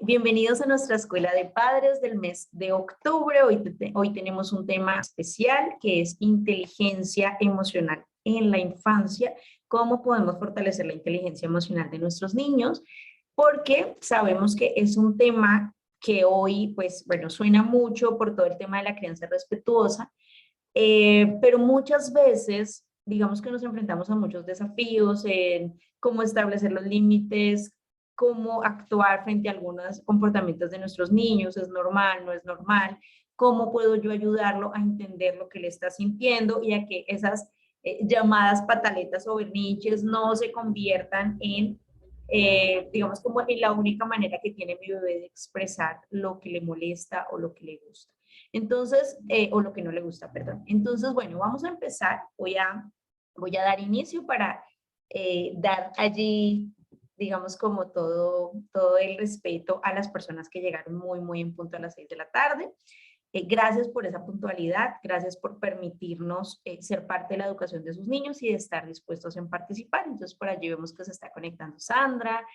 Bienvenidos a nuestra escuela de padres del mes de octubre. Hoy tenemos un tema especial que es inteligencia emocional en la infancia. ¿Cómo podemos fortalecer la inteligencia emocional de nuestros niños? Porque sabemos que es un tema que hoy, pues, bueno, suena mucho por todo el tema de la crianza respetuosa, pero muchas veces, digamos que nos enfrentamos a muchos desafíos en cómo establecer los límites, cómo actuar frente a algunos comportamientos de nuestros niños, es normal, no es normal, cómo puedo yo ayudarlo a entender lo que le está sintiendo y a que esas llamadas pataletas o berrinches no se conviertan en, digamos, como en la única manera que tiene mi bebé de expresar lo que le molesta o lo que le gusta. Entonces, o lo que no le gusta, perdón. Entonces, bueno, vamos a empezar. Voy a dar inicio para dar allí, digamos, como todo el respeto a las personas que llegaron muy en punto a las 6 de la tarde. Gracias por esa puntualidad, gracias por permitirnos ser parte de la educación de sus niños y de estar dispuestos en participar. Entonces, por allí vemos que se está conectando Sandra,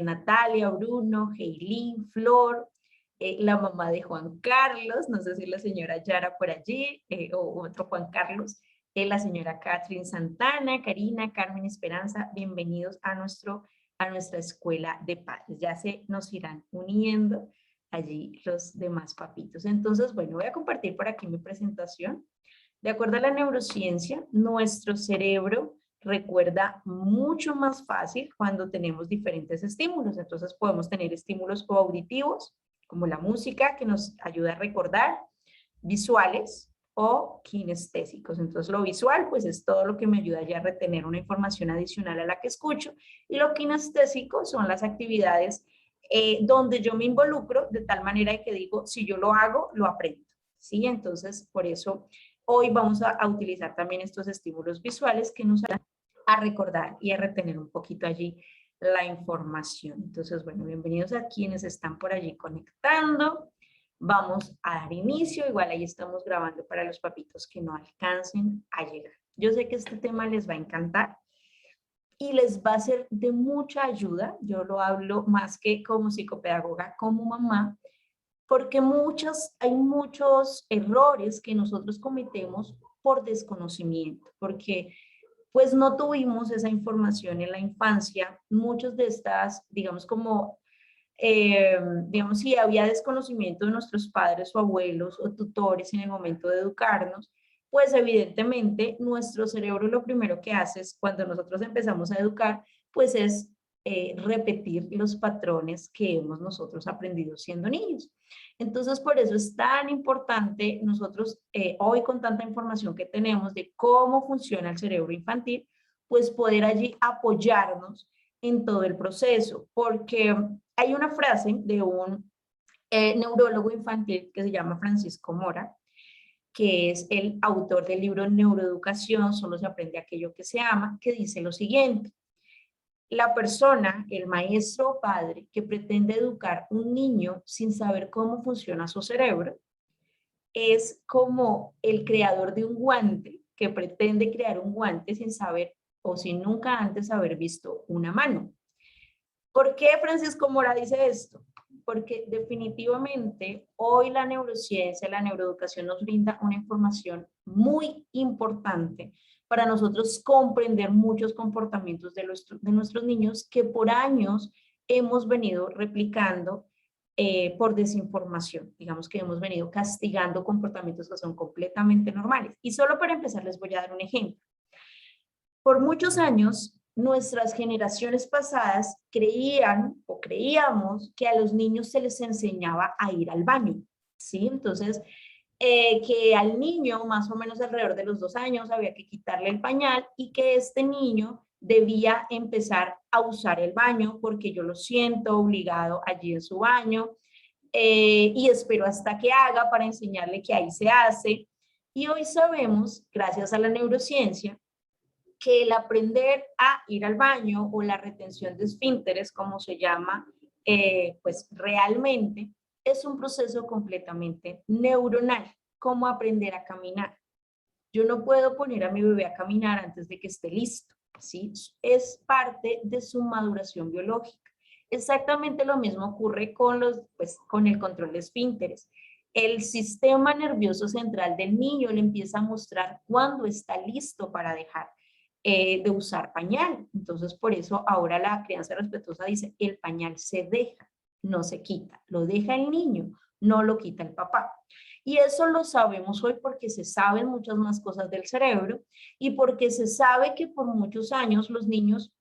Natalia, Bruno, Heilín, Flor, la mamá de Juan Carlos, no sé si la señora Yara por allí, o otro Juan Carlos, la señora Catherine Santana, Karina, Carmen Esperanza, bienvenidos a nuestra escuela de padres. Ya se nos irán uniendo allí los demás papitos. Entonces, bueno, voy a compartir por aquí mi presentación. De acuerdo a la neurociencia, nuestro cerebro recuerda mucho más fácil cuando tenemos diferentes estímulos. Entonces podemos tener estímulos o auditivos, como la música, que nos ayuda a recordar, visuales o kinestésicos. Entonces lo visual, pues es todo lo que me ayuda ya a retener una información adicional a la que escucho, y lo kinestésico son las actividades donde yo me involucro de tal manera que digo, si yo lo hago, lo aprendo. ¿Sí? Entonces, por eso hoy vamos a utilizar también estos estímulos visuales que nos ayudan a recordar y a retener un poquito allí la información. Entonces, bueno, bienvenidos a quienes están por allí conectando. Vamos a dar inicio, igual ahí estamos grabando para los papitos que no alcancen a llegar. Yo sé que este tema les va a encantar y les va a ser de mucha ayuda. Yo lo hablo más que como psicopedagoga, como mamá, porque hay muchos errores que nosotros cometemos por desconocimiento, porque pues no tuvimos esa información en la infancia. Muchos de estas, digamos como, digamos, si había desconocimiento de nuestros padres o abuelos o tutores en el momento de educarnos, pues evidentemente nuestro cerebro lo primero que hace es cuando nosotros empezamos a educar, pues es repetir los patrones que hemos nosotros aprendido siendo niños. Entonces, por eso es tan importante nosotros hoy con tanta información que tenemos de cómo funciona el cerebro infantil, pues poder allí apoyarnos en todo el proceso, porque hay una frase de un neurólogo infantil que se llama Francisco Mora, que es el autor del libro Neuroeducación, solo se aprende aquello que se ama, que dice lo siguiente: la persona, el maestro o padre que pretende educar un niño sin saber cómo funciona su cerebro, es como el creador de un guante que pretende crear un guante sin saber o sin nunca antes haber visto una mano. ¿Por qué Francisco Mora dice esto? Porque definitivamente hoy la neurociencia, la neuroeducación nos brinda una información muy importante para nosotros comprender muchos comportamientos de nuestros niños que por años hemos venido replicando por desinformación. Digamos que hemos venido castigando comportamientos que son completamente normales. Y solo para empezar les voy a dar un ejemplo. Por muchos años, nuestras generaciones pasadas creían o creíamos que a los niños se les enseñaba a ir al baño, ¿sí? Entonces, que al niño, más o menos alrededor de los 2 años, había que quitarle el pañal y que este niño debía empezar a usar el baño porque yo lo siento obligado allí en su baño, y espero hasta que haga para enseñarle que ahí se hace. Y hoy sabemos, gracias a la neurociencia, que el aprender a ir al baño o la retención de esfínteres, como se llama, pues realmente es un proceso completamente neuronal, como aprender a caminar. Yo no puedo poner a mi bebé a caminar antes de que esté listo, ¿sí? Es parte de su maduración biológica. Exactamente lo mismo ocurre con con el control de esfínteres. El sistema nervioso central del niño le empieza a mostrar cuándo está listo para dejar de usar pañal. Entonces, por eso ahora la crianza respetuosa dice, el pañal se deja, no se quita. Lo deja el niño, no lo quita el papá. Y eso lo sabemos hoy porque se saben muchas más cosas del cerebro y porque se sabe que por muchos años los niños,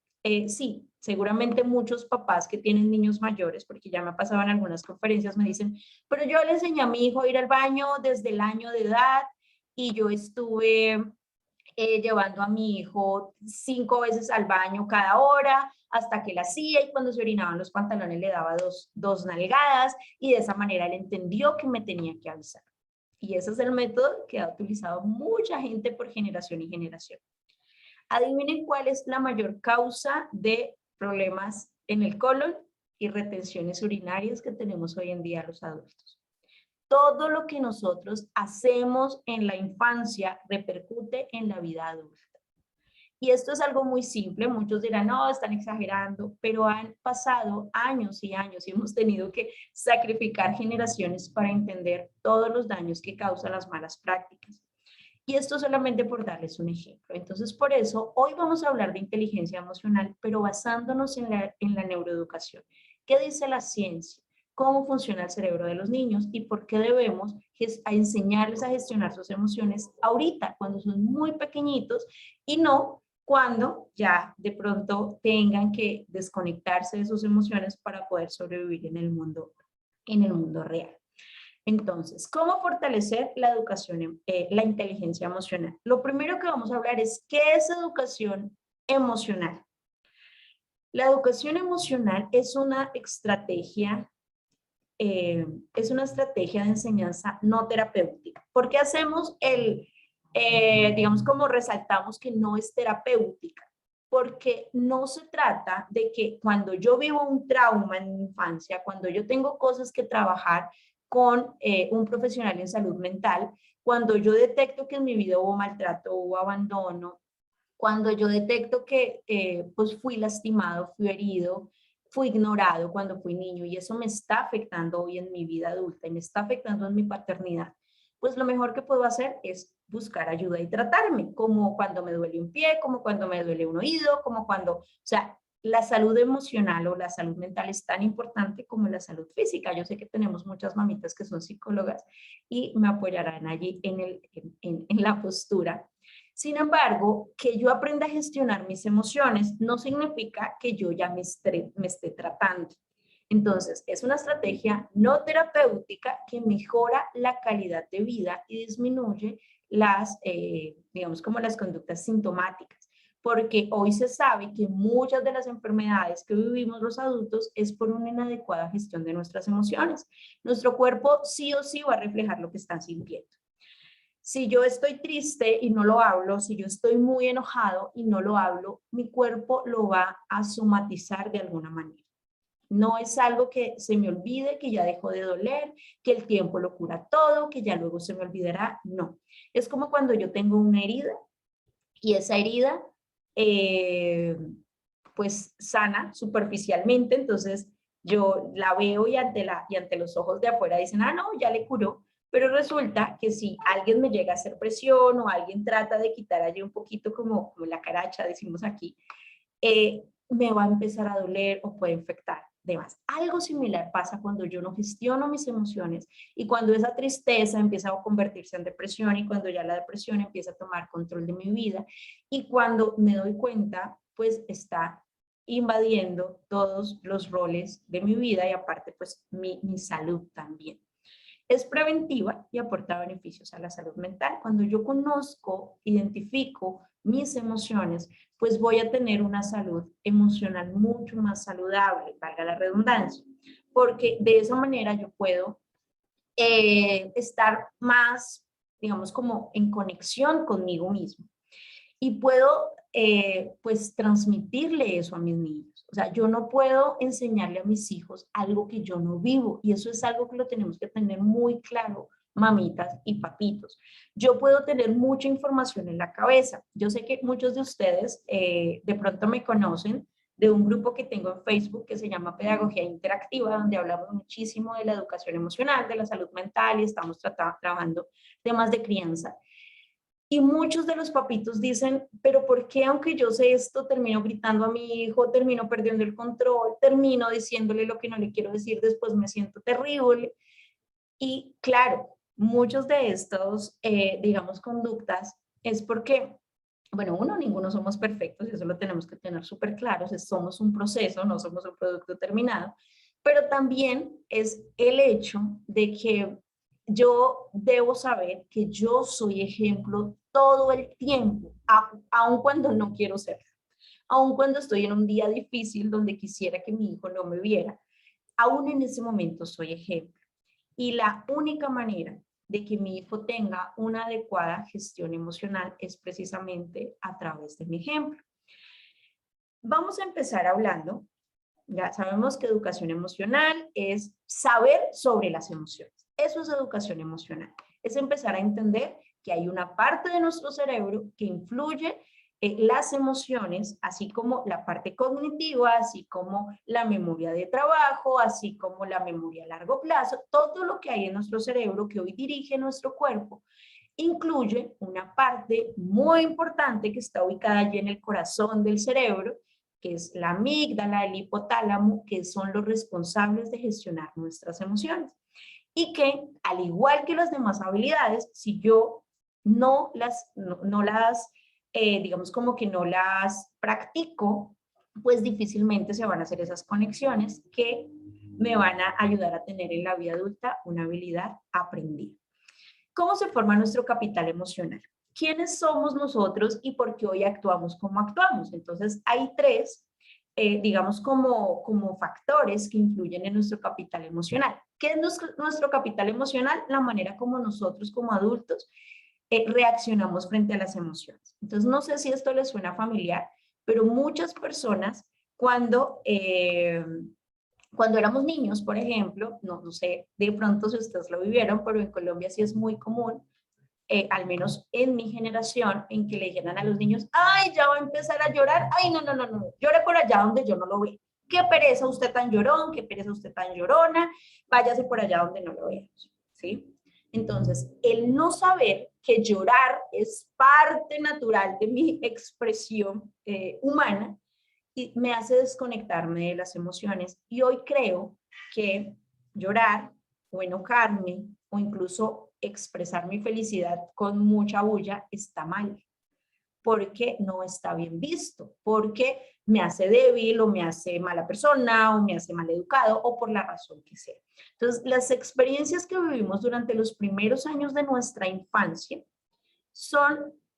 sí, seguramente muchos papás que tienen niños mayores, porque ya me ha pasado en algunas conferencias, me dicen, pero yo le enseñé a mi hijo a ir al baño desde el año de edad y yo estuve llevando a mi hijo 5 veces al baño cada hora hasta que la hacía y cuando se orinaban los pantalones le daba dos nalgadas y de esa manera él entendió que me tenía que avisar. Y ese es el método que ha utilizado mucha gente por generación y generación. Adivinen cuál es la mayor causa de problemas en el colon y retenciones urinarias que tenemos hoy en día los adultos. Todo lo que nosotros hacemos en la infancia repercute en la vida adulta. Y esto es algo muy simple, muchos dirán, no, están exagerando, pero han pasado años y años y hemos tenido que sacrificar generaciones para entender todos los daños que causan las malas prácticas. Y esto solamente por darles un ejemplo. Entonces, por eso, hoy vamos a hablar de inteligencia emocional, pero basándonos en la neuroeducación. ¿Qué dice la ciencia? ¿Cómo funciona el cerebro de los niños y por qué debemos enseñarles a gestionar sus emociones ahorita, cuando son muy pequeñitos y no cuando ya de pronto tengan que desconectarse de sus emociones para poder sobrevivir en el mundo real? Entonces, ¿cómo fortalecer la educación, la inteligencia emocional? Lo primero que vamos a hablar es ¿qué es educación emocional? La educación emocional es una estrategia de enseñanza no terapéutica. ¿Por qué hacemos digamos, como resaltamos que no es terapéutica? Porque no se trata de que cuando yo vivo un trauma en mi infancia, cuando yo tengo cosas que trabajar con un profesional en salud mental, cuando yo detecto que en mi vida hubo maltrato, hubo abandono, cuando yo detecto que pues fui lastimado, fui herido, fui ignorado cuando fui niño y eso me está afectando hoy en mi vida adulta y me está afectando en mi paternidad, pues lo mejor que puedo hacer es buscar ayuda y tratarme, como cuando me duele un pie, como cuando me duele un oído, como cuando, o sea, la salud emocional o la salud mental es tan importante como la salud física. Yo sé que tenemos muchas mamitas que son psicólogas y me apoyarán allí en la postura. Sin embargo, que yo aprenda a gestionar mis emociones no significa que yo ya me esté tratando. Entonces, es una estrategia no terapéutica que mejora la calidad de vida y disminuye digamos, como las conductas sintomáticas. Porque hoy se sabe que muchas de las enfermedades que vivimos los adultos es por una inadecuada gestión de nuestras emociones. Nuestro cuerpo sí o sí va a reflejar lo que están sintiendo. Si yo estoy triste y no lo hablo, si yo estoy muy enojado y no lo hablo, mi cuerpo lo va a somatizar de alguna manera. No es algo que se me olvide, que ya dejó de doler, que el tiempo lo cura todo, que ya luego se me olvidará. No. Es como cuando yo tengo una herida y esa herida pues sana superficialmente, entonces yo la veo y ante los ojos de afuera dicen, ah, no, ya le curó, pero resulta que si alguien me llega a hacer presión o alguien trata de quitar allí un poquito como la caracha, decimos aquí, me va a empezar a doler o puede infectar. Demás. Algo similar pasa cuando yo no gestiono mis emociones y cuando esa tristeza empieza a convertirse en depresión y cuando ya la depresión empieza a tomar control de mi vida y cuando me doy cuenta, pues está invadiendo todos los roles de mi vida y aparte pues mi salud también. Es preventiva y aporta beneficios a la salud mental. Cuando yo conozco, identifico mis emociones, pues voy a tener una salud emocional mucho más saludable, valga la redundancia, porque de esa manera yo puedo estar más, digamos, como en conexión conmigo mismo y puedo pues transmitirle eso a mis niños. O sea, yo no puedo enseñarle a mis hijos algo que yo no vivo y eso es algo que lo tenemos que tener muy claro, mamitas y papitos. Yo puedo tener mucha información en la cabeza. Yo sé que muchos de ustedes de pronto me conocen de un grupo que tengo en Facebook que se llama Pedagogía Interactiva, donde hablamos muchísimo de la educación emocional, de la salud mental y estamos trabajando temas de crianza. Y muchos de los papitos dicen, pero ¿por qué aunque yo sé esto, termino gritando a mi hijo, termino perdiendo el control, termino diciéndole lo que no le quiero decir, después me siento terrible? Y claro, muchos de estos, digamos, conductas es porque, bueno, uno, ninguno somos perfectos y eso lo tenemos que tener súper claro, somos un proceso, no somos un producto terminado, pero también es el hecho de que yo debo saber que yo soy ejemplo todo el tiempo, aun cuando no quiero ser, aun cuando estoy en un día difícil donde quisiera que mi hijo no me viera, aún en ese momento soy ejemplo. Y la única manera de que mi hijo tenga una adecuada gestión emocional es precisamente a través de mi ejemplo. Vamos a empezar hablando, ya sabemos que educación emocional es saber sobre las emociones. Eso es educación emocional. Es empezar a entender que hay una parte de nuestro cerebro que influye en las emociones, así como la parte cognitiva, así como la memoria de trabajo, así como la memoria a largo plazo, todo lo que hay en nuestro cerebro que hoy dirige nuestro cuerpo, incluye una parte muy importante que está ubicada allí en el corazón del cerebro, que es la amígdala, el hipotálamo, que son los responsables de gestionar nuestras emociones. Y que, al igual que las demás habilidades, si yo digamos como que no las practico, pues difícilmente se van a hacer esas conexiones que me van a ayudar a tener en la vida adulta una habilidad aprendida. ¿Cómo se forma nuestro capital emocional? ¿Quiénes somos nosotros y por qué hoy actuamos como actuamos? Entonces, hay tres, digamos, como factores que influyen en nuestro capital emocional. ¿Qué es nuestro capital emocional? La manera como nosotros como adultos reaccionamos frente a las emociones. Entonces, no sé si esto les suena familiar, pero muchas personas cuando éramos niños, por ejemplo, no sé de pronto si ustedes lo vivieron, pero en Colombia sí es muy común, al menos en mi generación, en que le dijeran a los niños, ay, ya va a empezar a llorar, ay, no, llore por allá donde yo no lo vea. Qué pereza usted tan llorón, qué pereza usted tan llorona, váyase por allá donde no lo veamos, ¿sí? Entonces, el no saber que llorar es parte natural de mi expresión humana, y me hace desconectarme de las emociones. Y hoy creo que llorar o enojarme o incluso expresar mi felicidad con mucha bulla está mal, porque no está bien visto, porque me hace débil o me hace mala persona o me hace mal educado o por la razón que sea. Entonces, las experiencias que vivimos durante los primeros años de nuestra infancia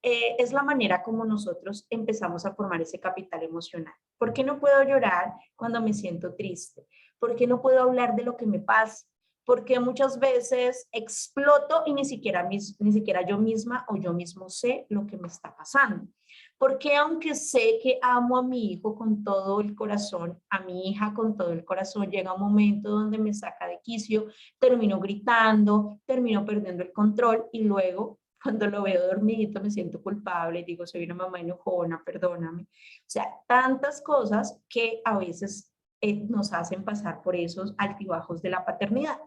es la manera como nosotros empezamos a formar ese capital emocional. ¿Por qué no puedo llorar cuando me siento triste? ¿Por qué no puedo hablar de lo que me pasa? Porque muchas veces exploto y ni siquiera yo misma o yo mismo sé lo que me está pasando. Porque aunque sé que amo a mi hijo con todo el corazón, a mi hija con todo el corazón, llega un momento donde me saca de quicio, termino gritando, termino perdiendo el control y luego cuando lo veo dormidito me siento culpable, digo, soy una mamá enojona, perdóname. O sea, tantas cosas que a veces nos hacen pasar por esos altibajos de la paternidad.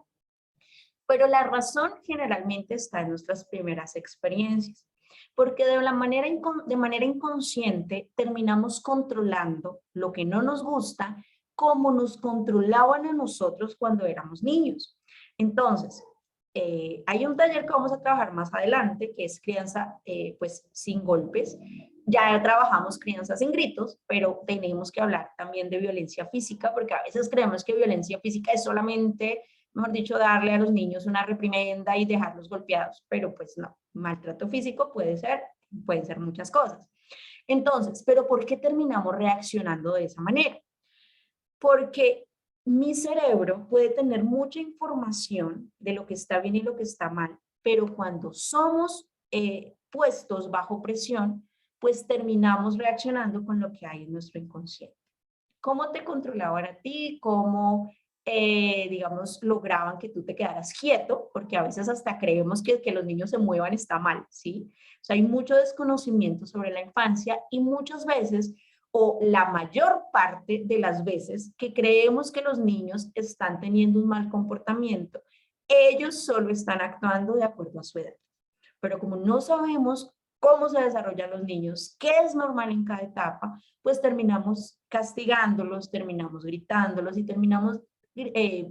Pero la razón generalmente está en nuestras primeras experiencias, porque de manera inconsciente terminamos controlando lo que no nos gusta como nos controlaban a nosotros cuando éramos niños. Entonces, hay un taller que vamos a trabajar más adelante, que es crianza pues sin golpes. Ya trabajamos crianza sin gritos, pero tenemos que hablar también de violencia física, porque a veces creemos que violencia física es solamente, mejor dicho, darle a los niños una reprimenda y dejarlos golpeados, pero pues no, maltrato físico pueden ser muchas cosas. Entonces, ¿pero por qué terminamos reaccionando de esa manera? Porque mi cerebro puede tener mucha información de lo que está bien y lo que está mal, pero cuando somos puestos bajo presión, pues terminamos reaccionando con lo que hay en nuestro inconsciente. ¿Cómo te controlaban a ti? ¿Cómo, digamos, lograban que tú te quedaras quieto? Porque a veces hasta creemos que los niños se muevan está mal, ¿sí? O sea, hay mucho desconocimiento sobre la infancia y muchas veces o la mayor parte de las veces que creemos que los niños están teniendo un mal comportamiento, ellos solo están actuando de acuerdo a su edad. Pero como no sabemos cómo se desarrollan los niños, qué es normal en cada etapa, pues terminamos castigándolos, terminamos gritándolos y terminamos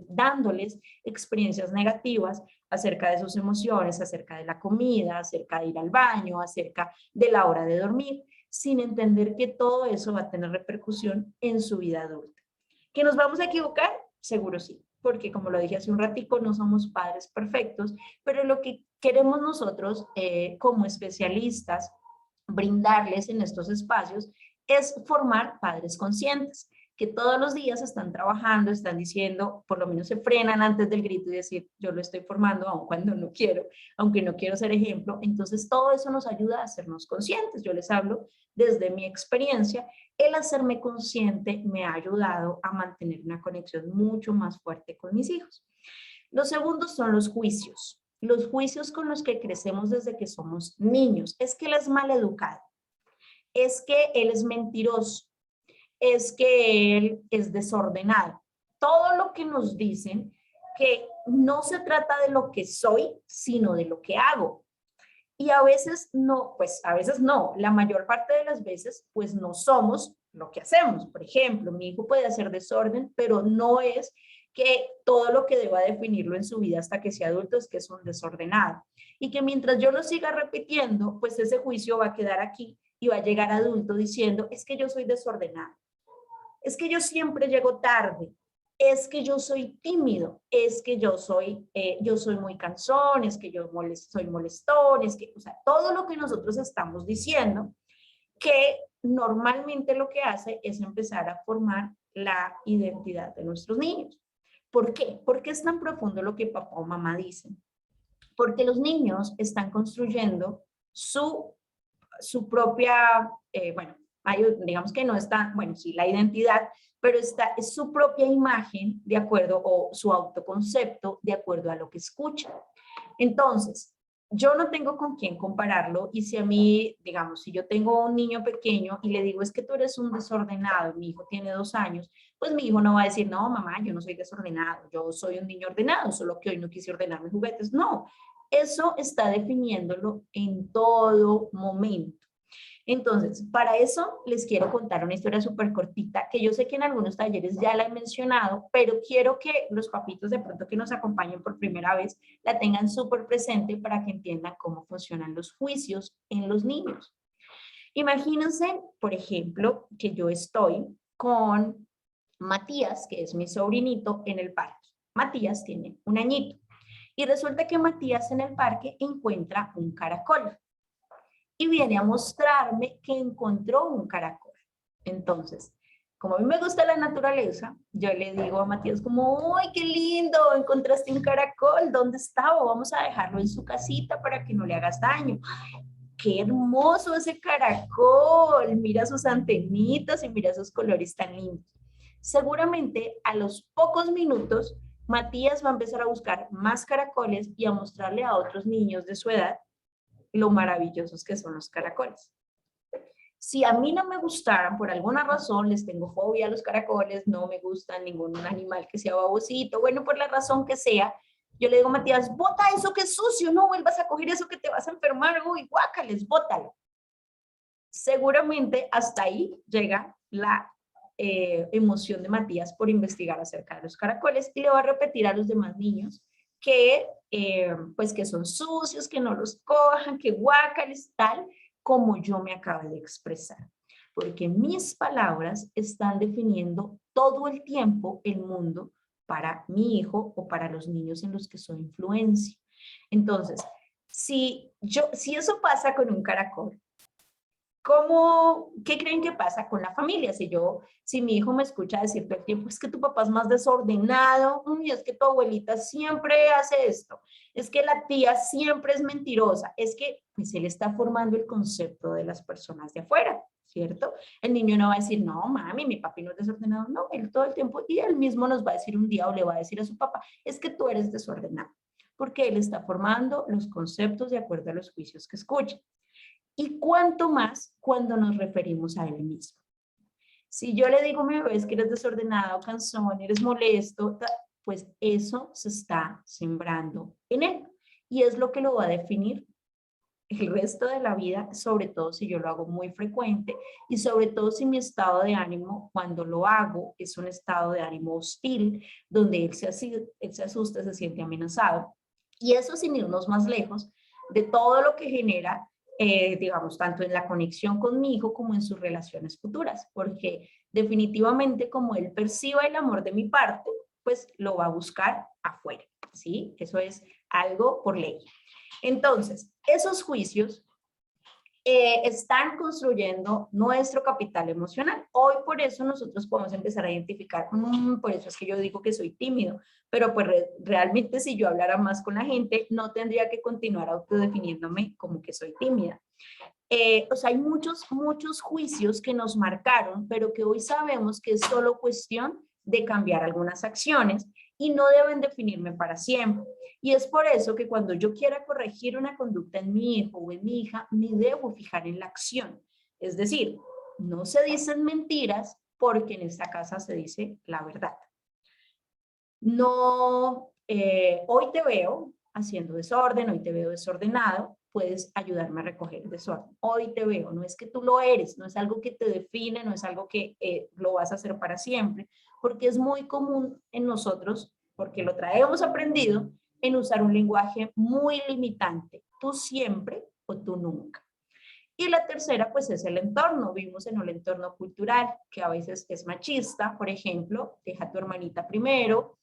dándoles experiencias negativas acerca de sus emociones, acerca de la comida, acerca de ir al baño, acerca de la hora de dormir, sin entender que todo eso va a tener repercusión en su vida adulta. ¿Que nos vamos a equivocar? Seguro sí, porque como lo dije hace un ratico, no somos padres perfectos, pero lo que queremos nosotros como especialistas brindarles en estos espacios es formar padres conscientes, que todos los días están trabajando, están diciendo, por lo menos se frenan antes del grito y decir, yo lo estoy formando aun cuando no quiero, aunque no quiero ser ejemplo. Entonces todo eso nos ayuda a hacernos conscientes. Yo les hablo desde mi experiencia. El hacerme consciente me ha ayudado a mantener una conexión mucho más fuerte con mis hijos. Los segundos son los juicios. Los juicios con los que crecemos desde que somos niños. Es que él es mal educado. Es que él es mentiroso. Es que él es desordenado. Todo lo que nos dicen que no se trata de lo que soy, sino de lo que hago. Y a veces no, pues a veces no, la mayor parte de las veces pues no somos lo que hacemos. Por ejemplo, mi hijo puede hacer desorden, pero no es que todo lo que deba definirlo en su vida hasta que sea adulto es que es un desordenado. Y que mientras yo lo siga repitiendo, pues ese juicio va a quedar aquí y va a llegar adulto diciendo, es que yo soy desordenado, es que yo siempre llego tarde, es que yo soy tímido, es que yo soy muy cansón, es que yo soy molestón, es que, o sea, todo lo que nosotros estamos diciendo, que normalmente lo que hace es empezar a formar la identidad de nuestros niños. ¿Por qué? ¿Por qué es tan profundo lo que papá o mamá dicen? Porque los niños están construyendo su propia, bueno, digamos que no está, bueno, sí, la identidad, pero es su propia imagen de acuerdo, o su autoconcepto de acuerdo a lo que escucha. Entonces, yo no tengo con quién compararlo y si a mí, digamos, si yo tengo un niño pequeño y le digo, es que tú eres un desordenado, mi hijo tiene 2 años, pues mi hijo no va a decir, no, mamá, yo no soy desordenado, yo soy un niño ordenado, solo que hoy no quise ordenar mis juguetes. No, eso está definiéndolo en todo momento. Entonces, para eso les quiero contar una historia súper cortita, que yo sé que en algunos talleres ya la he mencionado, pero quiero que los papitos de pronto que nos acompañen por primera vez la tengan súper presente para que entiendan cómo funcionan los juicios en los niños. Imagínense, por ejemplo, que yo estoy con Matías, que es mi sobrinito, en el parque. Matías tiene 1 añito y resulta que Matías en el parque encuentra un caracol y viene a mostrarme que encontró un caracol. Entonces, como a mí me gusta la naturaleza, yo le digo a Matías como, ¡ay, qué lindo! Encontraste un caracol, ¿dónde estaba? Vamos a dejarlo en su casita para que no le hagas daño. ¡Qué hermoso ese caracol! Mira sus antenitas y mira sus colores tan lindos. Seguramente a los pocos minutos, Matías va a empezar a buscar más caracoles y a mostrarle a otros niños de su edad lo maravillosos que son los caracoles. Si a mí no me gustaran, por alguna razón, les tengo fobia a los caracoles, no me gusta ningún animal que sea babosito, bueno, por la razón que sea, yo le digo a Matías, bota eso que es sucio, no vuelvas a coger eso que te vas a enfermar, uy, guácales, bótalo. Seguramente hasta ahí llega la emoción de Matías por investigar acerca de los caracoles y le va a repetir a los demás niños que pues que son sucios, que no los cojan, que guácales, tal como yo me acabo de expresar. Porque mis palabras están definiendo todo el tiempo el mundo para mi hijo o para los niños en los que soy influencia. Entonces, si eso pasa con un caracol, ¿qué creen que pasa con la familia? Si mi hijo me escucha decir todo el tiempo, es que tu papá es más desordenado, es que tu abuelita siempre hace esto, es que la tía siempre es mentirosa, es que pues él está formando el concepto de las personas de afuera, ¿cierto? El niño no va a decir, no, mami, mi papi no es desordenado, no, él todo el tiempo, y él mismo nos va a decir un día o le va a decir a su papá, es que tú eres desordenado, porque él está formando los conceptos de acuerdo a los juicios que escucha. Y cuánto más cuando nos referimos a él mismo. Si yo le digo a mi bebé es que eres desordenado, cansón, eres molesto, pues eso se está sembrando en él. Y es lo que lo va a definir el resto de la vida, sobre todo si yo lo hago muy frecuente y sobre todo si mi estado de ánimo cuando lo hago es un estado de ánimo hostil, donde él se asusta, se siente amenazado. Y eso sin irnos más lejos de todo lo que genera, digamos, tanto en la conexión con mi hijo como en sus relaciones futuras, porque definitivamente como él perciba el amor de mi parte, pues lo va a buscar afuera, ¿sí? Eso es algo por ley. Entonces, esos juicios están construyendo nuestro capital emocional. Hoy por eso nosotros podemos empezar a identificar, por eso es que yo digo que soy tímido, pero pues realmente si yo hablara más con la gente, no tendría que continuar autodefiniéndome como que soy tímida. O sea, hay muchos juicios que nos marcaron, pero que hoy sabemos que es solo cuestión de cambiar algunas acciones y no deben definirme para siempre. Y es por eso que cuando yo quiera corregir una conducta en mi hijo o en mi hija, me debo fijar en la acción. Es decir, no se dicen mentiras porque en esta casa se dice la verdad. No, hoy te veo haciendo desorden, hoy te veo desordenado, puedes ayudarme a recoger el desorden. Hoy te veo, no es que tú lo eres, no es algo que te define, no es algo que lo vas a hacer para siempre, porque es muy común en nosotros, porque lo traemos aprendido, en usar un lenguaje muy limitante, tú siempre o tú nunca. Y la tercera, pues, es el entorno. Vivimos en un entorno cultural que a veces es machista, por ejemplo, deja a tu hermanita primero,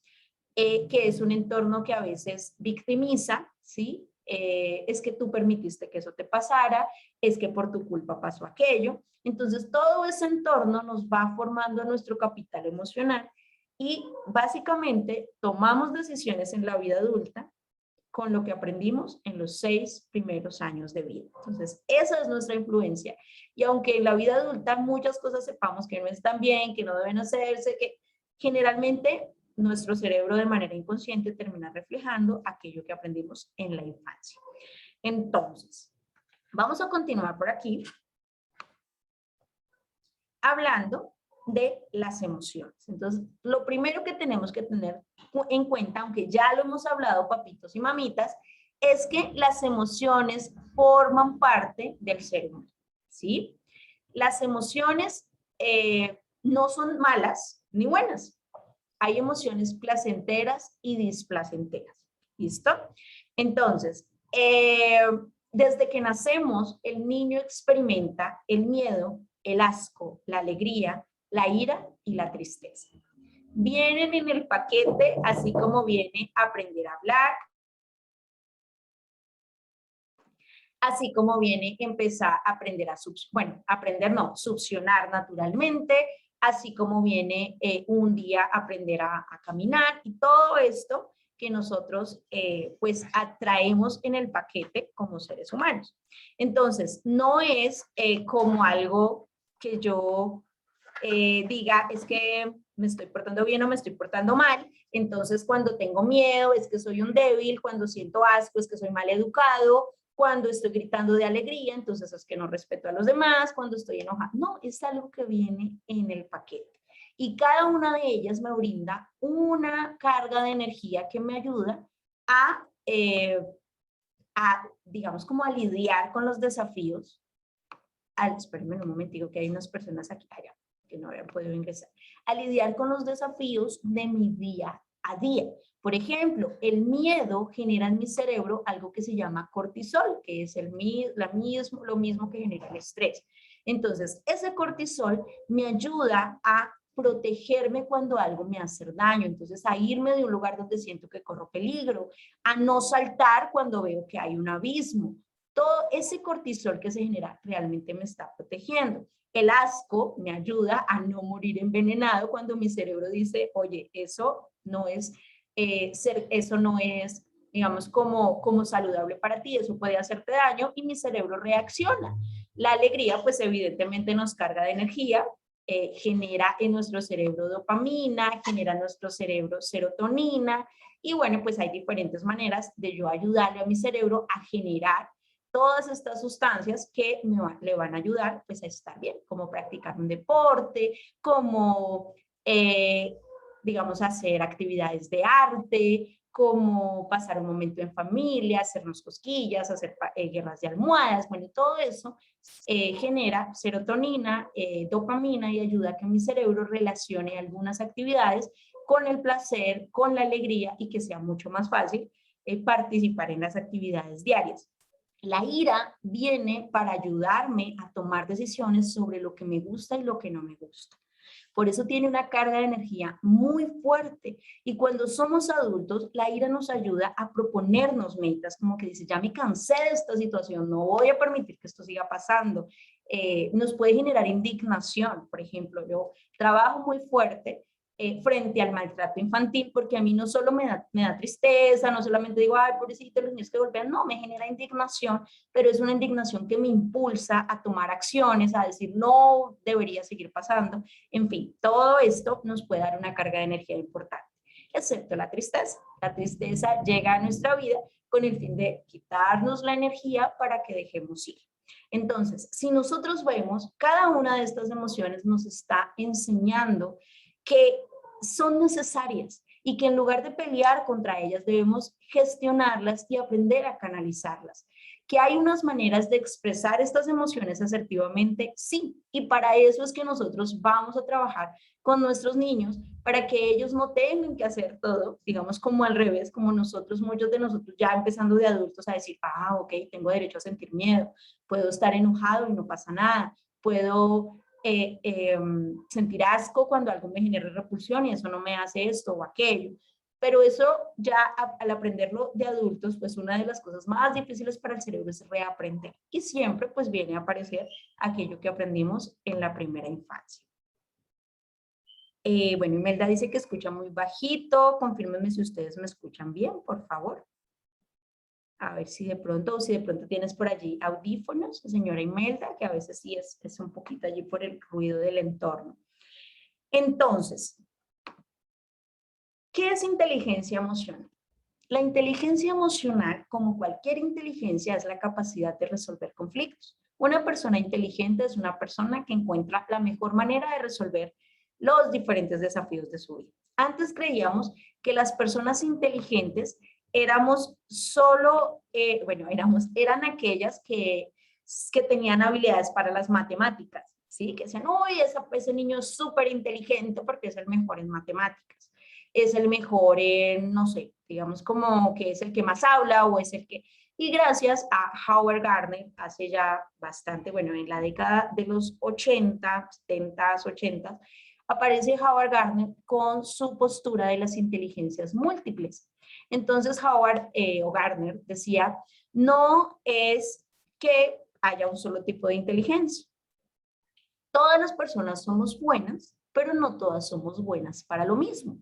que es un entorno que a veces victimiza, ¿sí? Es que tú permitiste que eso te pasara, es que por tu culpa pasó aquello. Entonces, todo ese entorno nos va formando nuestro capital emocional y básicamente tomamos decisiones en la vida adulta con lo que aprendimos en los 6 primeros años de vida. Entonces, esa es nuestra influencia. Y aunque en la vida adulta muchas cosas sepamos que no están bien, que no deben hacerse, que generalmente nuestro cerebro de manera inconsciente termina reflejando aquello que aprendimos en la infancia. Entonces, vamos a continuar por aquí hablando de las emociones. Entonces, lo primero que tenemos que tener en cuenta, aunque ya lo hemos hablado, papitos y mamitas, es que las emociones forman parte del ser humano, ¿sí? Las emociones no son malas ni buenas. Hay emociones placenteras y displacenteras, ¿listo? Entonces, desde que nacemos, el niño experimenta el miedo, el asco, la alegría, la ira y la tristeza. Vienen en el paquete, así como viene aprender a hablar, así como viene empezar a aprender a, succionar naturalmente, así como viene un día aprender a caminar y todo esto que nosotros pues atraemos en el paquete como seres humanos. Entonces, no es como algo que yo diga, es que me estoy portando bien o me estoy portando mal. Entonces, cuando tengo miedo, es que soy un débil, cuando siento asco, es que soy mal educado, cuando estoy gritando de alegría, entonces es que no respeto a los demás, cuando estoy enojada. No, es algo que viene en el paquete. Y cada una de ellas me brinda una carga de energía que me ayuda a digamos, como a lidiar con los desafíos. Espérenme un momentico que hay unas personas aquí allá que no habían podido ingresar. A lidiar con los desafíos de mi día a día. Por ejemplo, el miedo genera en mi cerebro algo que se llama cortisol, que es lo mismo que genera el estrés. Entonces, ese cortisol me ayuda a protegerme cuando algo me hace daño, entonces a irme de un lugar donde siento que corro peligro, a no saltar cuando veo que hay un abismo. Todo ese cortisol que se genera realmente me está protegiendo. El asco me ayuda a no morir envenenado cuando mi cerebro dice, oye, eso no es, digamos, como saludable para ti, eso puede hacerte daño y mi cerebro reacciona. La alegría, pues evidentemente nos carga de energía, genera en nuestro cerebro dopamina, genera en nuestro cerebro serotonina y bueno, pues hay diferentes maneras de yo ayudarle a mi cerebro a generar todas estas sustancias que le van a ayudar pues a estar bien, como practicar un deporte, como digamos hacer actividades de arte, como pasar un momento en familia, hacernos cosquillas, hacer guerras de almohadas, bueno, todo eso genera serotonina, dopamina y ayuda a que mi cerebro relacione algunas actividades con el placer, con la alegría y que sea mucho más fácil participar en las actividades diarias. La ira viene para ayudarme a tomar decisiones sobre lo que me gusta y lo que no me gusta. Por eso tiene una carga de energía muy fuerte. Y cuando somos adultos, la ira nos ayuda a proponernos metas, como que dice, ya me cansé de esta situación, no voy a permitir que esto siga pasando. Nos puede generar indignación. Por ejemplo, yo trabajo muy fuerte frente al maltrato infantil, porque a mí no solo me da tristeza, no solamente digo, ay, pobrecito, los niños que golpean, no, me genera indignación, pero es una indignación que me impulsa a tomar acciones, a decir, no debería seguir pasando. En fin, todo esto nos puede dar una carga de energía importante, excepto la tristeza. La tristeza llega a nuestra vida con el fin de quitarnos la energía para que dejemos ir. Entonces, si nosotros vemos, cada una de estas emociones nos está enseñando que son necesarias y que en lugar de pelear contra ellas debemos gestionarlas y aprender a canalizarlas. ¿Que hay unas maneras de expresar estas emociones asertivamente? Sí, y para eso es que nosotros vamos a trabajar con nuestros niños para que ellos no tengan que hacer todo, digamos como al revés, como nosotros, muchos de nosotros ya empezando de adultos a decir, ah, ok, tengo derecho a sentir miedo, puedo estar enojado y no pasa nada, puedo sentir asco cuando algo me genera repulsión y eso no me hace esto o aquello. Pero eso ya al aprenderlo de adultos, pues una de las cosas más difíciles para el cerebro es reaprender. Y siempre pues viene a aparecer aquello que aprendimos en la primera infancia. Bueno, Imelda dice que escucha muy bajito. Confírmenme si ustedes me escuchan bien, por favor. A ver si de pronto, o si de pronto tienes por allí audífonos, señora Imelda, que a veces sí es un poquito allí por el ruido del entorno. Entonces, ¿qué es inteligencia emocional? La inteligencia emocional, como cualquier inteligencia, es la capacidad de resolver conflictos. Una persona inteligente es una persona que encuentra la mejor manera de resolver los diferentes desafíos de su vida. Antes creíamos que las personas inteligentes éramos solo, eran aquellas que tenían habilidades para las matemáticas, ¿sí? Que decían, uy, ese niño es súper inteligente porque es el mejor en matemáticas, es el mejor en, no sé, digamos como que es el que más habla o es el que... Y gracias a Howard Gardner, hace ya bastante, bueno, en la década de los 80, 70, 80, aparece Howard Gardner con su postura de las inteligencias múltiples. Entonces Howard o Gardner decía, no es que haya un solo tipo de inteligencia. Todas las personas somos buenas, pero no todas somos buenas para lo mismo.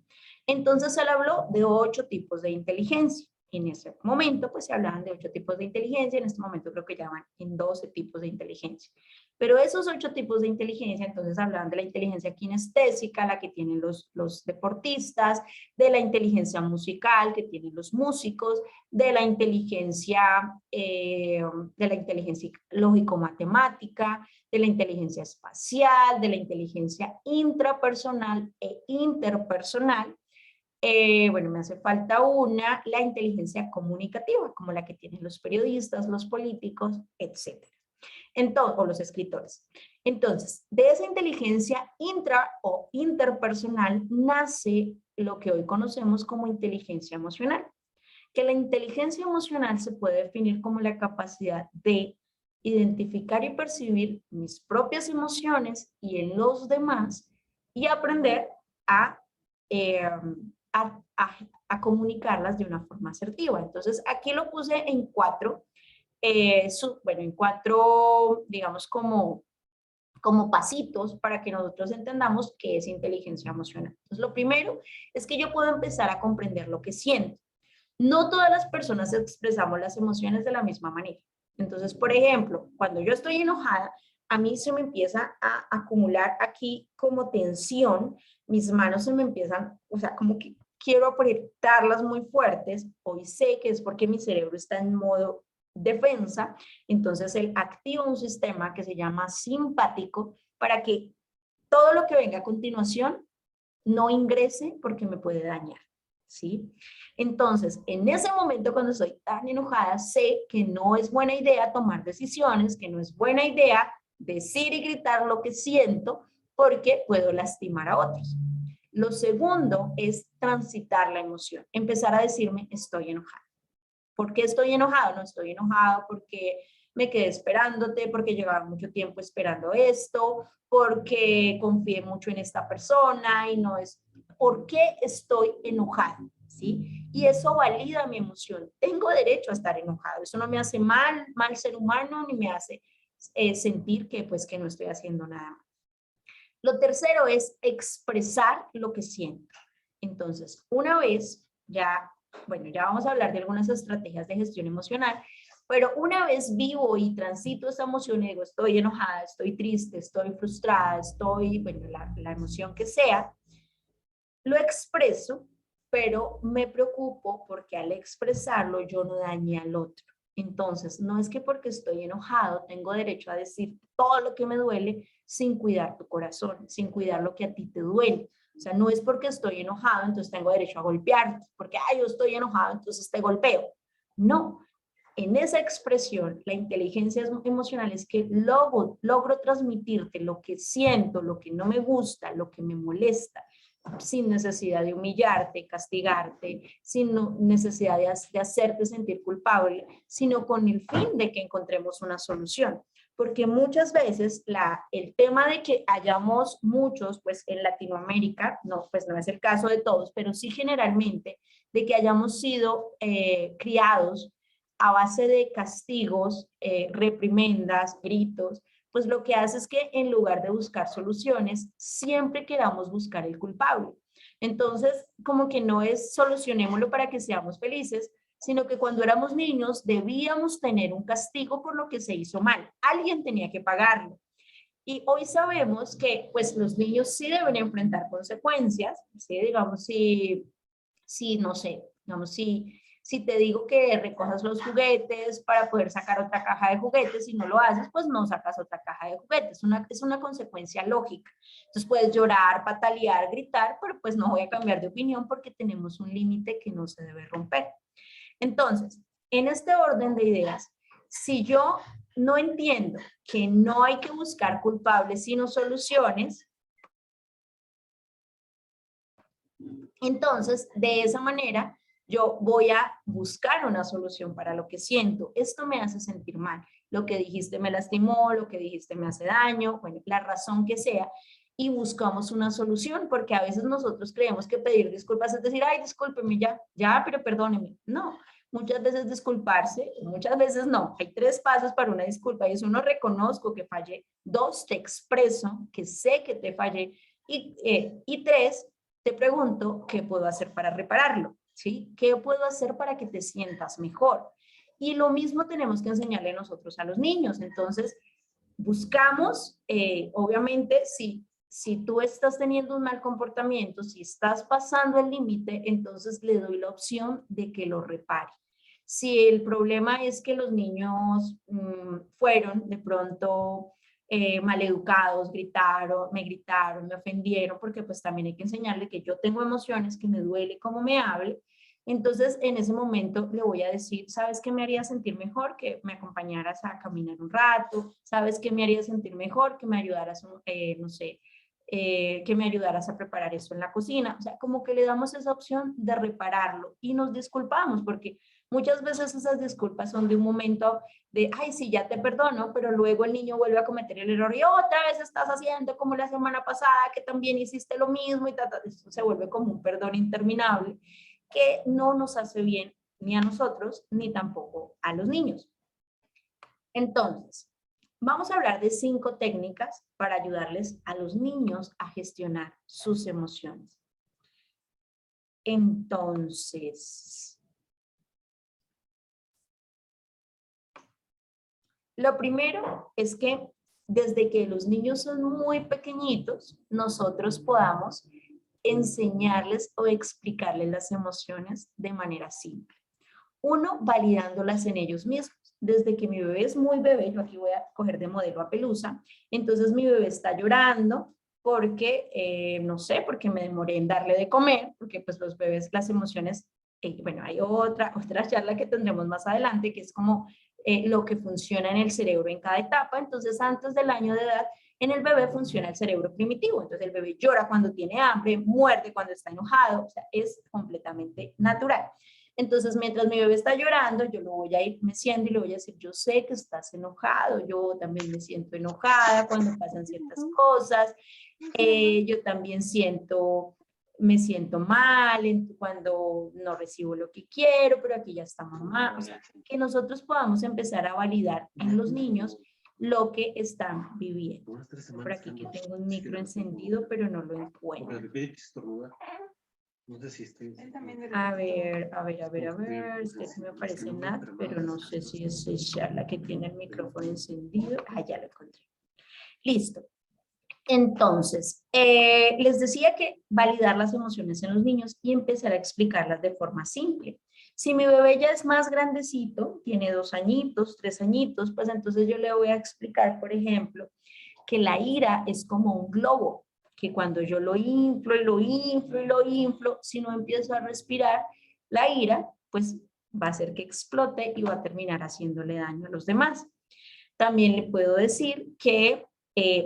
Entonces él habló de 8 tipos de inteligencia. En ese momento, pues se hablaban de 8 tipos de inteligencia. En este momento creo que ya van en 12 tipos de inteligencia. Pero esos 8 tipos de inteligencia, entonces hablaban de la inteligencia kinestésica, la que tienen los deportistas, de la inteligencia musical que tienen los músicos, de la inteligencia lógico-matemática, de la inteligencia espacial, de la inteligencia intrapersonal e interpersonal. Bueno, me hace falta una, la inteligencia comunicativa, como la que tienen los periodistas, los políticos, etc. Entonces, o los escritores. Entonces, de esa inteligencia intra o interpersonal nace lo que hoy conocemos como inteligencia emocional. Que la inteligencia emocional se puede definir como la capacidad de identificar y percibir mis propias emociones y en los demás y aprender a, eh, a comunicarlas de una forma asertiva. Entonces, aquí lo puse en 4, en 4, digamos, como pasitos para que nosotros entendamos qué es inteligencia emocional. Entonces, lo primero es que yo puedo empezar a comprender lo que siento. No todas las personas expresamos las emociones de la misma manera. Entonces, por ejemplo, cuando yo estoy enojada, a mí se me empieza a acumular aquí como tensión, mis manos se me empiezan, o sea, como que quiero apretarlas muy fuertes. Hoy sé que es porque mi cerebro está en modo defensa, entonces él activa un sistema que se llama simpático para que todo lo que venga a continuación no ingrese porque me puede dañar, ¿sí? Entonces, en ese momento cuando estoy tan enojada, sé que no es buena idea tomar decisiones, que no es buena idea decir y gritar lo que siento porque puedo lastimar a otros. Lo segundo es transitar la emoción, empezar a decirme estoy enojada. ¿Por qué estoy enojado? No estoy enojado porque me quedé esperándote, porque llevaba mucho tiempo esperando esto, porque confié mucho en esta persona y no es, ¿por qué estoy enojado? ¿Sí? Y eso valida mi emoción. Tengo derecho a estar enojado. Eso no me hace mal ser humano, ni me hace sentir que pues que no estoy haciendo nada mal. Lo tercero es expresar lo que siento. Entonces, una vez ya, bueno, ya vamos a hablar de algunas estrategias de gestión emocional, pero una vez vivo y transito esa emoción y digo, estoy enojada, estoy triste, estoy frustrada, estoy, bueno, la emoción que sea, lo expreso, pero me preocupo porque al expresarlo yo no dañé al otro. Entonces, no es que porque estoy enojado tengo derecho a decir todo lo que me duele sin cuidar tu corazón, sin cuidar lo que a ti te duele. O sea, no es porque estoy enojado, entonces tengo derecho a golpearte, porque yo estoy enojado, entonces te golpeo. No, en esa expresión, la inteligencia emocional es que logro transmitirte lo que siento, lo que no me gusta, lo que me molesta, sin necesidad de humillarte, castigarte, sin necesidad de hacerte sentir culpable, sino con el fin de que encontremos una solución. Porque muchas veces el tema de que hayamos muchos, pues en Latinoamérica, no, pues no es el caso de todos, pero sí generalmente, de que hayamos sido criados a base de castigos, reprimendas, gritos, pues lo que hace es que en lugar de buscar soluciones, siempre queramos buscar el culpable. Entonces, como que no es solucionémoslo para que seamos felices, sino que cuando éramos niños debíamos tener un castigo por lo que se hizo mal. Alguien tenía que pagarlo. Y hoy sabemos que pues los niños sí deben enfrentar consecuencias, ¿sí? Digamos, si no sé, digamos, si te digo que recojas los juguetes para poder sacar otra caja de juguetes y no lo haces, pues no sacas otra caja de juguetes. Es una consecuencia lógica. Entonces puedes llorar, patalear, gritar, pero pues no voy a cambiar de opinión porque tenemos un límite que no se debe romper. Entonces, en este orden de ideas, si yo no entiendo que no hay que buscar culpables sino soluciones, entonces de esa manera yo voy a buscar una solución para lo que siento. Esto me hace sentir mal. Lo que dijiste me lastimó, lo que dijiste me hace daño, bueno, la razón que sea. Y buscamos una solución, porque a veces nosotros creemos que pedir disculpas es decir, ay, discúlpeme ya, pero perdóneme. No, muchas veces disculparse, muchas veces no. Hay 3 pasos para una disculpa y es 1, reconozco que fallé. 2, te expreso que sé que te fallé. Y 3, te pregunto, ¿qué puedo hacer para repararlo? ¿Sí? ¿Qué puedo hacer para que te sientas mejor? Y lo mismo tenemos que enseñarle nosotros a los niños. Entonces, buscamos, obviamente, si tú estás teniendo un mal comportamiento, si estás pasando el límite, entonces le doy la opción de que lo repare. Si el problema es que los niños fueron de pronto maleducados, me ofendieron, porque pues también hay que enseñarle que yo tengo emociones, que me duele cómo me hable. Entonces, en ese momento le voy a decir, ¿sabes qué me haría sentir mejor? Que me acompañaras a caminar un rato. ¿Sabes qué me haría sentir mejor? Que me ayudaras, no sé, que me ayudaras a preparar eso en la cocina. O sea, como que le damos esa opción de repararlo y nos disculpamos, porque muchas veces esas disculpas son de un momento de, ay, sí, ya te perdono, pero luego el niño vuelve a cometer el error y otra vez estás haciendo como la semana pasada, que también hiciste lo mismo y eso se vuelve como un perdón interminable que no nos hace bien ni a nosotros ni tampoco a los niños. Entonces, vamos a hablar de 5 técnicas para ayudarles a los niños a gestionar sus emociones. Entonces, lo primero es que desde que los niños son muy pequeñitos, nosotros podamos enseñarles o explicarles las emociones de manera simple. 1, validándolas en ellos mismos. desde que mi bebé es muy bebé, yo aquí voy a coger de modelo a Pelusa, entonces mi bebé está llorando porque, no sé, porque me demoré en darle de comer, porque pues los bebés, las emociones, bueno, hay otra charla que tendremos más adelante, que es como lo que funciona en el cerebro en cada etapa. Entonces, antes del año de edad, en el bebé funciona el cerebro primitivo. Entonces, el bebé llora cuando tiene hambre, muerde cuando está enojado, o sea, es completamente natural. Entonces, mientras mi bebé está llorando, yo lo voy a ir meciendo y le voy a decir, yo sé que estás enojado, yo también me siento enojada cuando pasan ciertas cosas, yo también me siento mal cuando no recibo lo que quiero, pero aquí ya está mamá. O sea, que nosotros podamos empezar a validar en los niños lo que están viviendo. Por aquí que tengo un micro encendido, pero no lo encuentro. No sé si estoy... A ver, es que aquí me aparece Nat, pero no sé si es ella la que tiene el micrófono encendido. Ah, ya lo encontré. Listo. Entonces, les decía que validar las emociones en los niños y empezar a explicarlas de forma simple. Si mi bebé ya es más grandecito, tiene 2 añitos, 3 añitos, pues entonces yo le voy a explicar, por ejemplo, que la ira es como un globo, que cuando yo lo inflo y lo inflo y lo inflo, si no empiezo a respirar, la ira, pues va a hacer que explote y va a terminar haciéndole daño a los demás. También le puedo decir que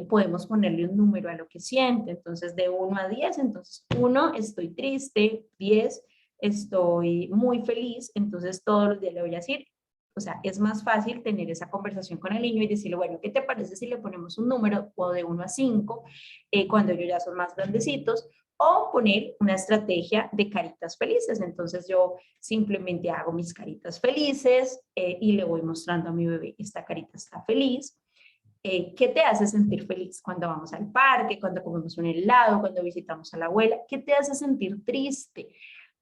podemos ponerle un número a lo que siente. Entonces, de 1 a 10, entonces 1, estoy triste, 10, estoy muy feliz. Entonces, todos los días le voy a decir, o sea, es más fácil tener esa conversación con el niño y decirle, bueno, ¿qué te parece si le ponemos un número o de 1 a 5 cuando ellos ya son más grandecitos? O poner una estrategia de caritas felices. Entonces yo simplemente hago mis caritas felices y le voy mostrando a mi bebé, esta carita está feliz. ¿Qué te hace sentir feliz? Cuando vamos al parque, cuando comemos un helado, cuando visitamos a la abuela. ¿Qué te hace sentir triste?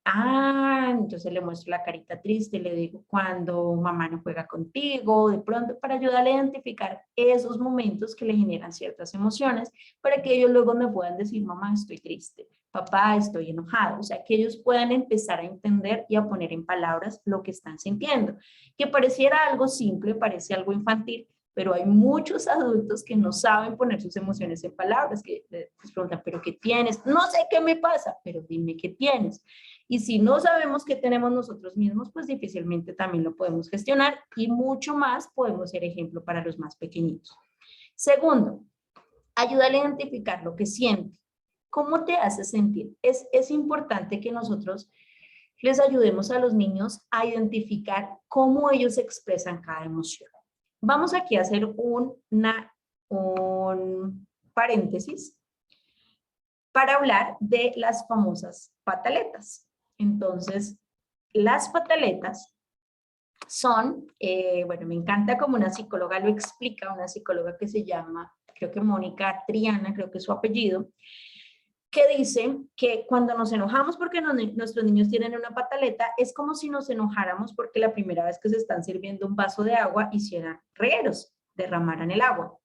Ah, entonces le muestro la carita triste, le digo cuando mamá no juega contigo, de pronto para ayudarle a identificar esos momentos que le generan ciertas emociones, para que ellos luego me puedan decir, mamá, estoy triste, papá, estoy enojado, o sea, que ellos puedan empezar a entender y a poner en palabras lo que están sintiendo, que pareciera algo simple, parece algo infantil, pero hay muchos adultos que no saben poner sus emociones en palabras, que les preguntan, ¿pero qué tienes? No sé qué me pasa, pero dime qué tienes. Y si no sabemos qué tenemos nosotros mismos, pues difícilmente también lo podemos gestionar y mucho más podemos ser ejemplo para los más pequeñitos. Segundo, ayúdale a identificar lo que siente. ¿Cómo te hace sentir? Es importante que nosotros les ayudemos a los niños a identificar cómo ellos expresan cada emoción. Vamos aquí a hacer un paréntesis para hablar de las famosas pataletas. Entonces, las pataletas son, bueno, me encanta como una psicóloga lo explica, una psicóloga que se llama, creo que Mónica Triana, creo que es su apellido, que dice que cuando nos enojamos porque nuestros niños tienen una pataleta, es como si nos enojáramos porque la primera vez que se están sirviendo un vaso de agua hicieran regueros, derramaran el agua.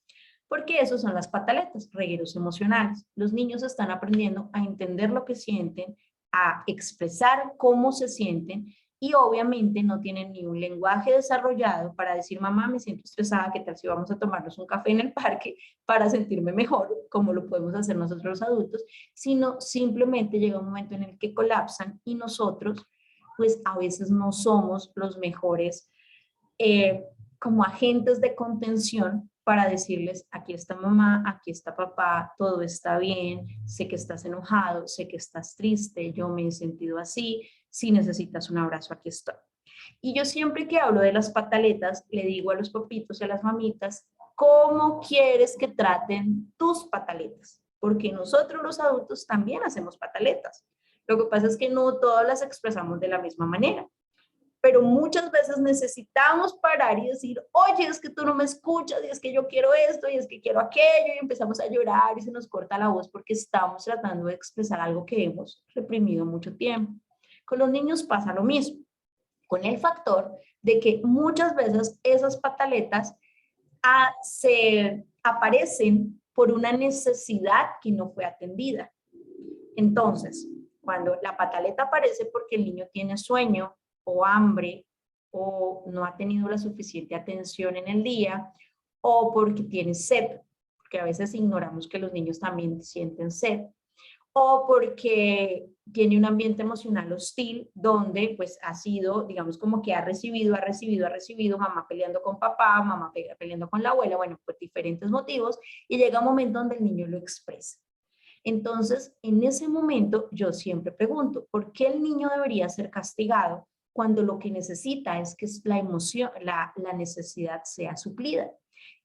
Porque esos son las pataletas, regueros emocionales. Los niños están aprendiendo a entender lo que sienten, a expresar cómo se sienten y obviamente no tienen ni un lenguaje desarrollado para decir, mamá, me siento estresada, ¿qué tal si vamos a tomarnos un café en el parque para sentirme mejor, como lo podemos hacer nosotros los adultos? Sino simplemente llega un momento en el que colapsan y nosotros, pues a veces no somos los mejores como agentes de contención para decirles, aquí está mamá, aquí está papá, todo está bien, sé que estás enojado, sé que estás triste, yo me he sentido así, si necesitas un abrazo, aquí estoy. Y yo siempre que hablo de las pataletas, le digo a los papitos y a las mamitas, ¿cómo quieres que traten tus pataletas? Porque nosotros los adultos también hacemos pataletas. Lo que pasa es que no todas las expresamos de la misma manera, pero muchas veces necesitamos parar y decir, oye, es que tú no me escuchas, y es que yo quiero esto, y es que quiero aquello, y empezamos a llorar y se nos corta la voz porque estamos tratando de expresar algo que hemos reprimido mucho tiempo. Con los niños pasa lo mismo, con el factor de que muchas veces esas pataletas se aparecen por una necesidad que no fue atendida. Entonces, cuando la pataleta aparece porque el niño tiene sueño o hambre o no ha tenido la suficiente atención en el día, o porque tiene sed, porque a veces ignoramos que los niños también sienten sed, o porque tiene un ambiente emocional hostil donde pues ha sido, digamos, como que ha recibido, mamá peleando con papá, mamá peleando con la abuela, bueno, por diferentes motivos, y llega un momento donde el niño lo expresa. Entonces, en ese momento yo siempre pregunto, ¿por qué el niño debería ser castigado cuando lo que necesita es que la emoción, la necesidad sea suplida?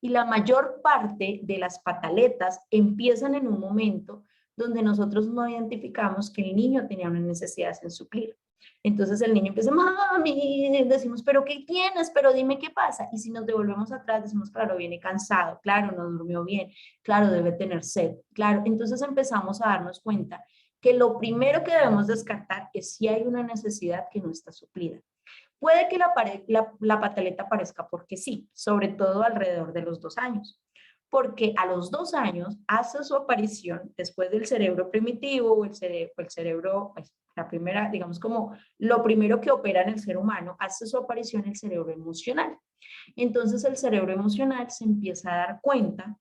Y la mayor parte de las pataletas empiezan en un momento donde nosotros no identificamos que el niño tenía una necesidad sin suplir. Entonces el niño empieza, mami, decimos, pero ¿qué tienes? Pero dime qué pasa. Y si nos devolvemos atrás, decimos, claro, viene cansado, claro, no durmió bien, claro, debe tener sed, claro. Entonces empezamos a darnos cuenta que lo primero que debemos descartar es si hay una necesidad que no está suplida. Puede que la pataleta aparezca porque sí, sobre todo alrededor de los 2 años, porque a los 2 años hace su aparición después del cerebro primitivo o el cerebro, pues, la primera, digamos como lo primero que opera en el ser humano, hace su aparición el cerebro emocional. Entonces el cerebro emocional se empieza a dar cuenta,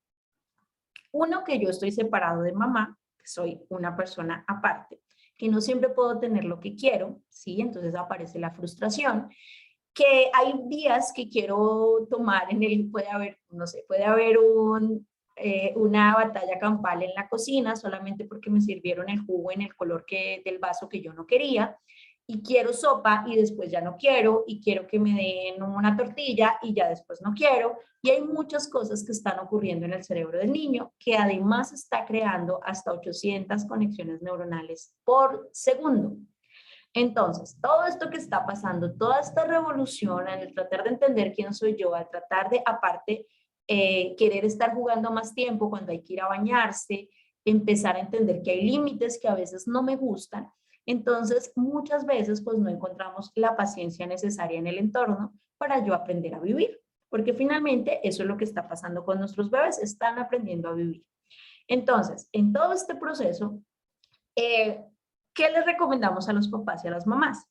uno, que yo estoy separado de mamá, que soy una persona aparte, que no siempre puedo tener lo que quiero, ¿sí? Entonces aparece la frustración, que hay días que quiero tomar en el, puede haber, no sé, puede haber una batalla campal en la cocina solamente porque me sirvieron el jugo en el color del vaso que yo no quería, y quiero sopa y después ya no quiero, y quiero que me den una tortilla y ya después no quiero, y hay muchas cosas que están ocurriendo en el cerebro del niño que además está creando hasta 800 conexiones neuronales por segundo. Entonces, todo esto que está pasando, toda esta revolución, al tratar de entender quién soy yo, al tratar de, aparte, querer estar jugando más tiempo cuando hay que ir a bañarse, empezar a entender que hay límites que a veces no me gustan, entonces muchas veces pues no encontramos la paciencia necesaria en el entorno para yo aprender a vivir, porque finalmente eso es lo que está pasando con nuestros bebés, están aprendiendo a vivir. Entonces, en todo este proceso, eh, ¿qué les recomendamos a los papás y a las mamás?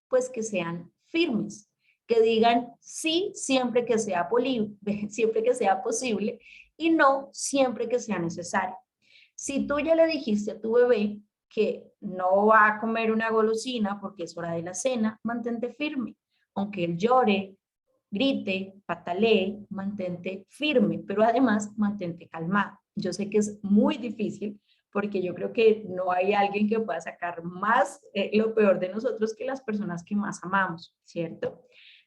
Pues que sean firmes, que digan sí siempre que sea siempre que sea posible y no siempre que sea necesario. Si tú ya le dijiste a tu bebé que no va a comer una golosina porque es hora de la cena, mantente firme. Aunque él llore, grite, patalee, mantente firme, pero además mantente calmado. Yo sé que es muy difícil porque yo creo que no hay alguien que pueda sacar más lo peor de nosotros que las personas que más amamos, ¿cierto?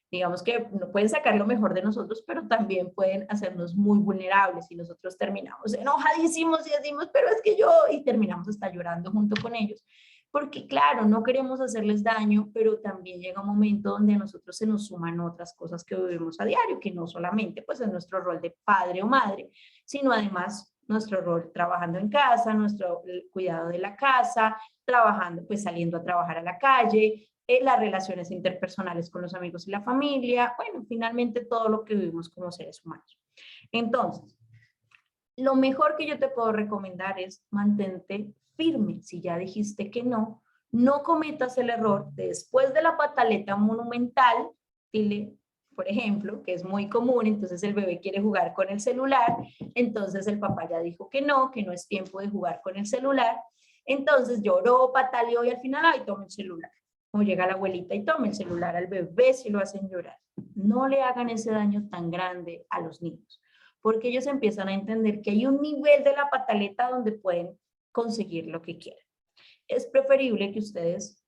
Digamos que no pueden sacar lo mejor de nosotros, pero también pueden hacernos muy vulnerables y nosotros terminamos enojadísimos y decimos, pero es que yo, y terminamos hasta llorando junto con ellos. Porque claro, no queremos hacerles daño, pero también llega un momento donde a nosotros se nos suman otras cosas que vivimos a diario, que no solamente pues es nuestro rol de padre o madre, sino además nuestro rol trabajando en casa, nuestro cuidado de la casa, trabajando, pues saliendo a trabajar a la calle, las relaciones interpersonales con los amigos y la familia, bueno, finalmente todo lo que vivimos como seres humanos. Entonces, lo mejor que yo te puedo recomendar es mantente firme. Si ya dijiste que no, no cometas el error de después de la pataleta monumental, dile, por ejemplo, que es muy común, entonces el bebé quiere jugar con el celular, entonces el papá ya dijo que no es tiempo de jugar con el celular, entonces lloró, pataleó y al final, ay, toma el celular. O llega la abuelita y toma el celular al bebé si lo hacen llorar. No le hagan ese daño tan grande a los niños, porque ellos empiezan a entender que hay un nivel de la pataleta donde pueden conseguir lo que quieran. Es preferible que ustedes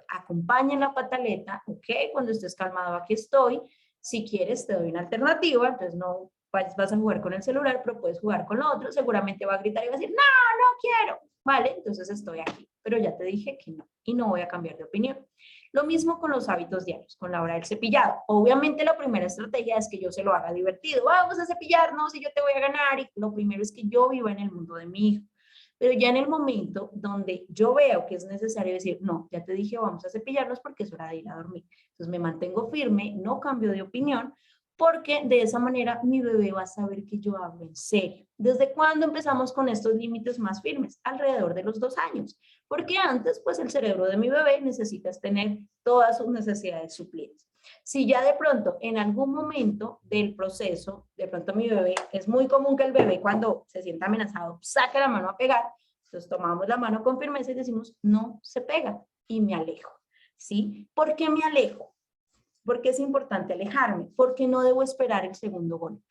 acompañen la pataleta, ok, cuando estés calmado aquí estoy, si quieres te doy una alternativa, entonces no vas a jugar con el celular, pero puedes jugar con lo otro, seguramente va a gritar y va a decir, no, no quiero, vale, entonces estoy aquí, pero ya te dije que no, y no voy a cambiar de opinión. Lo mismo con los hábitos diarios, con la hora del cepillado. Obviamente la primera estrategia es que yo se lo haga divertido. Vamos a cepillarnos y yo te voy a ganar. Y lo primero es que yo viva en el mundo de mi hijo. Pero ya en el momento donde yo veo que es necesario decir, no, ya te dije, vamos a cepillarnos porque es hora de ir a dormir. Entonces me mantengo firme, no cambio de opinión, porque de esa manera mi bebé va a saber que yo hablo en serio. ¿Desde cuándo empezamos con estos límites más firmes? Alrededor de los 2 años, porque antes pues el cerebro de mi bebé necesita tener todas sus necesidades suplidas. Si ya de pronto, en algún momento del proceso, de pronto mi bebé, es muy común que el bebé cuando se sienta amenazado saque la mano a pegar, entonces tomamos la mano con firmeza y decimos, no se pega, y me alejo, ¿sí? ¿Por qué me alejo? Porque es importante alejarme, porque no debo esperar el segundo golpe.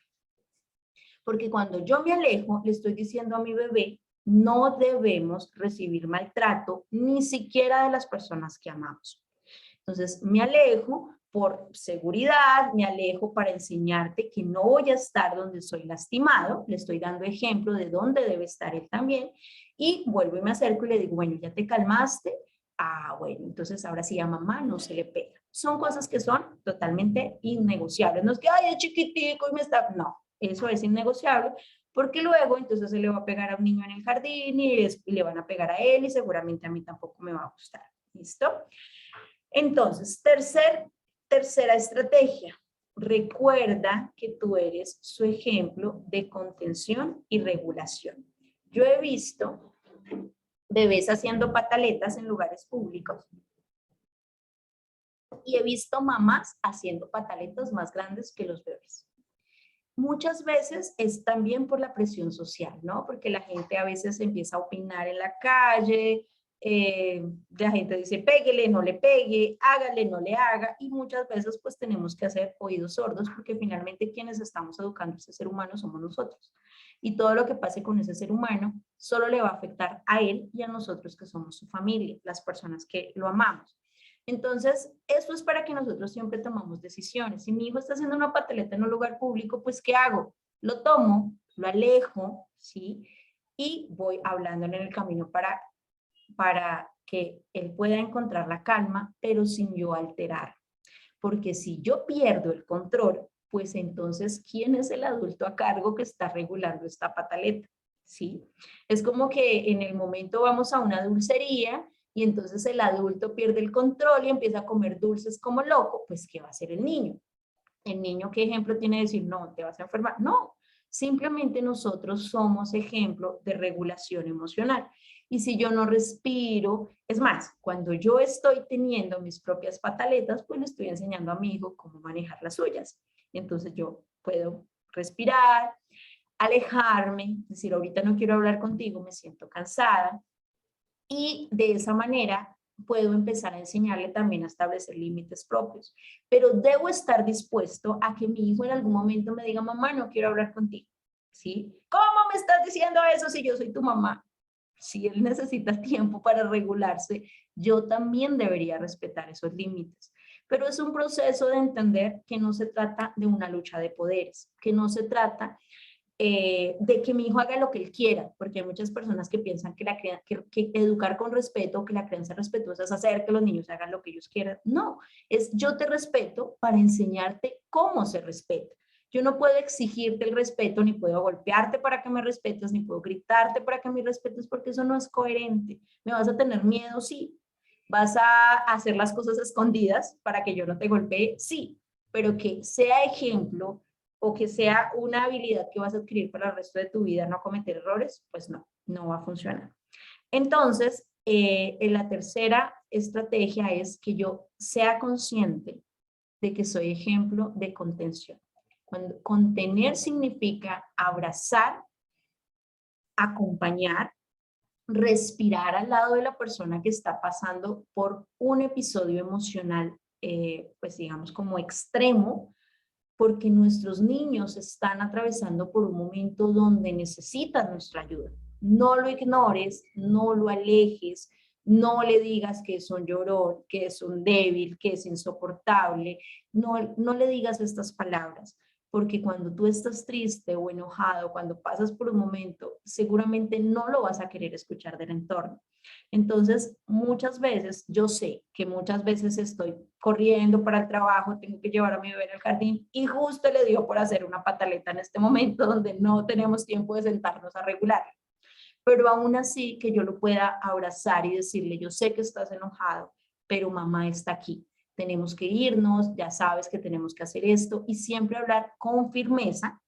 Porque cuando yo me alejo, le estoy diciendo a mi bebé, no debemos recibir maltrato, ni siquiera de las personas que amamos. Entonces, me alejo por seguridad, me alejo para enseñarte que no voy a estar donde soy lastimado, le estoy dando ejemplo de dónde debe estar él también, y vuelvo y me acerco y le digo, bueno, ¿ya te calmaste? Ah, bueno, entonces ahora sí a mamá no se le pega. Son cosas que son totalmente innegociables. No es que, ay, es chiquitico y me está... No, eso es innegociable, porque luego entonces se le va a pegar a un niño en el jardín y le van a pegar a él y seguramente a mí tampoco me va a gustar. ¿Listo? Entonces, tercera estrategia. Recuerda que tú eres su ejemplo de contención y regulación. Yo he visto bebés haciendo pataletas en lugares públicos y he visto mamás haciendo pataletas más grandes que los bebés. Muchas veces es también por la presión social, ¿no? Porque la gente a veces empieza a opinar en la calle, la gente dice, péguele, no le pegue, hágale, no le haga, y muchas veces pues tenemos que hacer oídos sordos porque finalmente quienes estamos educando a ese ser humano somos nosotros. Y todo lo que pase con ese ser humano solo le va a afectar a él y a nosotros que somos su familia, las personas que lo amamos. Entonces, eso es para que nosotros siempre tomamos decisiones. Si mi hijo está haciendo una pataleta en un lugar público, pues ¿qué hago? Lo tomo, lo alejo, ¿sí? Y voy hablándole en el camino para que él pueda encontrar la calma, pero sin yo alterar. Porque si yo pierdo el control, pues entonces, ¿quién es el adulto a cargo que está regulando esta pataleta? ¿Sí? Es como que en el momento vamos a una dulcería y entonces el adulto pierde el control y empieza a comer dulces como loco, pues ¿qué va a hacer el niño? El niño, ¿qué ejemplo tiene de decir, no, te vas a enfermar? No, simplemente nosotros somos ejemplo de regulación emocional. Y si yo no respiro, es más, cuando yo estoy teniendo mis propias pataletas, pues le estoy enseñando a mi hijo cómo manejar las suyas. Y entonces yo puedo respirar, alejarme, decir, ahorita no quiero hablar contigo, me siento cansada. Y de esa manera puedo empezar a enseñarle también a establecer límites propios. Pero debo estar dispuesto a que mi hijo en algún momento me diga, mamá, no quiero hablar contigo. ¿Sí? ¿Cómo me estás diciendo eso si yo soy tu mamá? Si él necesita tiempo para regularse, yo también debería respetar esos límites. Pero es un proceso de entender que no se trata de una lucha de poderes, que no se trata de que mi hijo haga lo que él quiera, porque hay muchas personas que piensan que educar con respeto, que la crianza respetuosa es hacer que los niños hagan lo que ellos quieran. No, es yo te respeto para enseñarte cómo se respeta. Yo no puedo exigirte el respeto, ni puedo golpearte para que me respetes, ni puedo gritarte para que me respetes, porque eso no es coherente. Me vas a tener miedo, sí. Vas a hacer las cosas escondidas para que yo no te golpee, sí. Pero que sea ejemplo o que sea una habilidad que vas a adquirir para el resto de tu vida, no cometer errores, pues no, no va a funcionar. Entonces, en la tercera estrategia es que yo sea consciente de que soy ejemplo de contención. Cuando contener significa abrazar, acompañar, respirar al lado de la persona que está pasando por un episodio emocional, pues digamos como extremo, porque nuestros niños están atravesando por un momento donde necesitan nuestra ayuda. No lo ignores, no lo alejes, no le digas que es un llorón, que es un débil, que es insoportable, no le digas estas palabras, porque cuando tú estás triste o enojado, cuando pasas por un momento, seguramente no lo vas a querer escuchar del entorno. Entonces, muchas veces, yo sé que muchas veces estoy corriendo para el trabajo, tengo que llevar a mi bebé al jardín y justo le dio por hacer una pataleta en este momento donde no tenemos tiempo de sentarnos a regular. Pero aún así que yo lo pueda abrazar y decirle, yo sé que estás enojado, pero mamá está aquí. Tenemos que irnos, ya sabes que tenemos que hacer esto y siempre hablar con firmeza,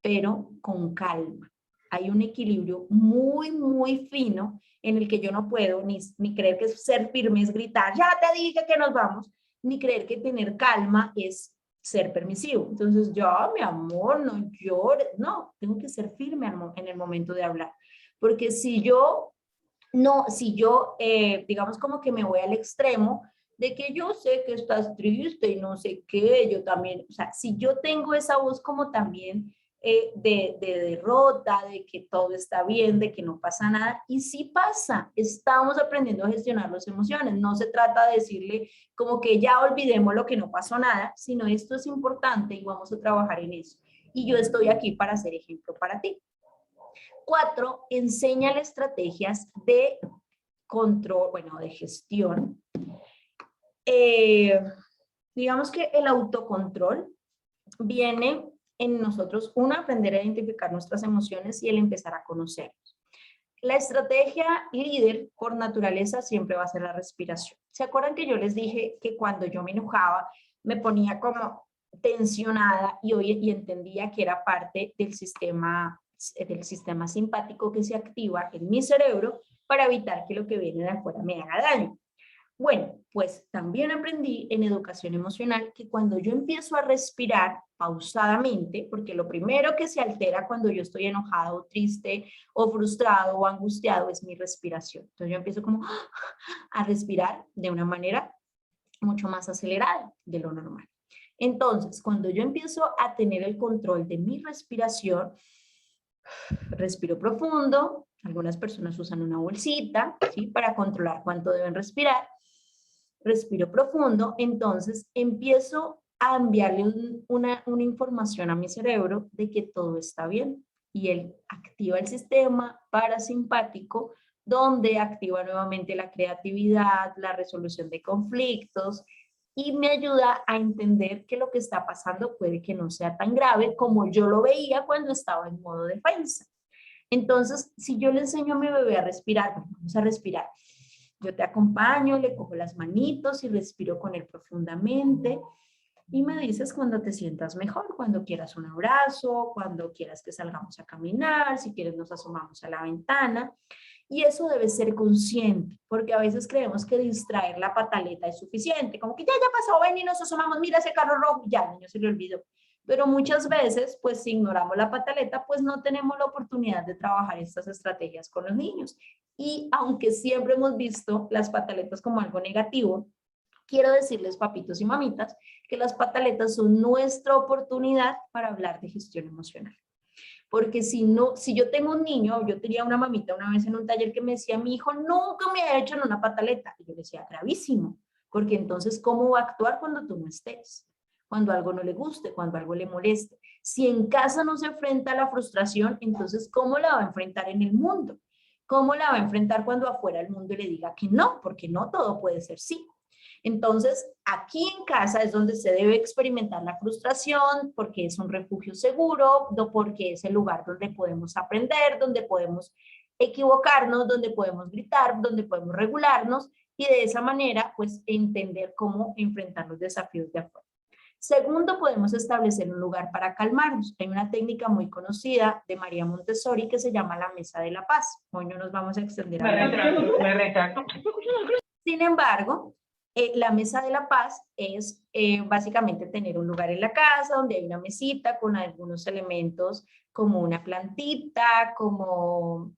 pero con calma. Hay un equilibrio muy, muy fino en el que yo no puedo ni creer que ser firme es gritar, ya te dije que nos vamos, ni creer que tener calma es ser permisivo. Entonces, ya, mi amor, no llores. No, tengo que ser firme en el momento de hablar. Porque si yo, no, si yo, digamos como que me voy al extremo de que yo sé que estás triste y no sé qué, yo también, o sea, si yo tengo esa voz como también de derrota, de que todo está bien, de que no pasa nada, y sí pasa, estamos aprendiendo a gestionar las emociones, no se trata de decirle como que ya olvidemos lo que no pasó nada, sino esto es importante y vamos a trabajar en eso. Y yo estoy aquí para ser ejemplo para ti. 4, enséñale estrategias de control, bueno, de gestión. Digamos que el autocontrol viene en nosotros, uno, aprender a identificar nuestras emociones y el empezar a conocernos. La estrategia líder por naturaleza siempre va a ser la respiración. ¿Se acuerdan que yo les dije que cuando yo me enojaba me ponía como tensionada y entendía que era parte del sistema simpático que se activa en mi cerebro para evitar que lo que viene de afuera me haga daño? Bueno, pues también aprendí en educación emocional que cuando yo empiezo a respirar pausadamente, porque lo primero que se altera cuando yo estoy enojado, triste o frustrado o angustiado es mi respiración. Entonces yo empiezo como a respirar de una manera mucho más acelerada de lo normal. Entonces, cuando yo empiezo a tener el control de mi respiración, respiro profundo, algunas personas usan una bolsita, ¿sí? Para controlar cuánto deben respirar. Respiro profundo, entonces empiezo a enviarle una información a mi cerebro de que todo está bien y él activa el sistema parasimpático donde activa nuevamente la creatividad, la resolución de conflictos y me ayuda a entender que lo que está pasando puede que no sea tan grave como yo lo veía cuando estaba en modo defensa. Entonces, si yo le enseño a mi bebé a respirar, pues vamos a respirar. Yo te acompaño, le cojo las manitos y respiro con él profundamente. Y me dices cuando te sientas mejor, cuando quieras un abrazo, cuando quieras que salgamos a caminar, si quieres nos asomamos a la ventana. Y eso debe ser consciente, porque a veces creemos que distraer la pataleta es suficiente, como que ya pasó, ven y nos asomamos, mira ese carro rojo, ya el niño se le olvidó. Pero muchas veces, pues si ignoramos la pataleta, pues no tenemos la oportunidad de trabajar estas estrategias con los niños. Y aunque siempre hemos visto las pataletas como algo negativo, quiero decirles, papitos y mamitas, que las pataletas son nuestra oportunidad para hablar de gestión emocional. Porque si no, si yo tengo un niño, yo tenía una mamita una vez en un taller que me decía, mi hijo nunca me ha hecho en una pataleta. Y yo le decía, gravísimo, porque entonces, ¿cómo va a actuar cuando tú no estés? Cuando algo no le guste, cuando algo le moleste. Si en casa no se enfrenta a la frustración, entonces, ¿cómo la va a enfrentar en el mundo? ¿Cómo la va a enfrentar cuando afuera el mundo le diga que no? Porque no todo puede ser sí. Entonces, aquí en casa es donde se debe experimentar la frustración, porque es un refugio seguro, porque es el lugar donde podemos aprender, donde podemos equivocarnos, donde podemos gritar, donde podemos regularnos y de esa manera, pues, entender cómo enfrentar los desafíos de afuera. Segundo, podemos establecer un lugar para calmarnos. Hay una técnica muy conocida de María Montessori que se llama la mesa de la paz. Hoy no nos vamos a extender. Me retracto. Sin embargo, la mesa de la paz es básicamente tener un lugar en la casa donde hay una mesita con algunos elementos como una plantita, como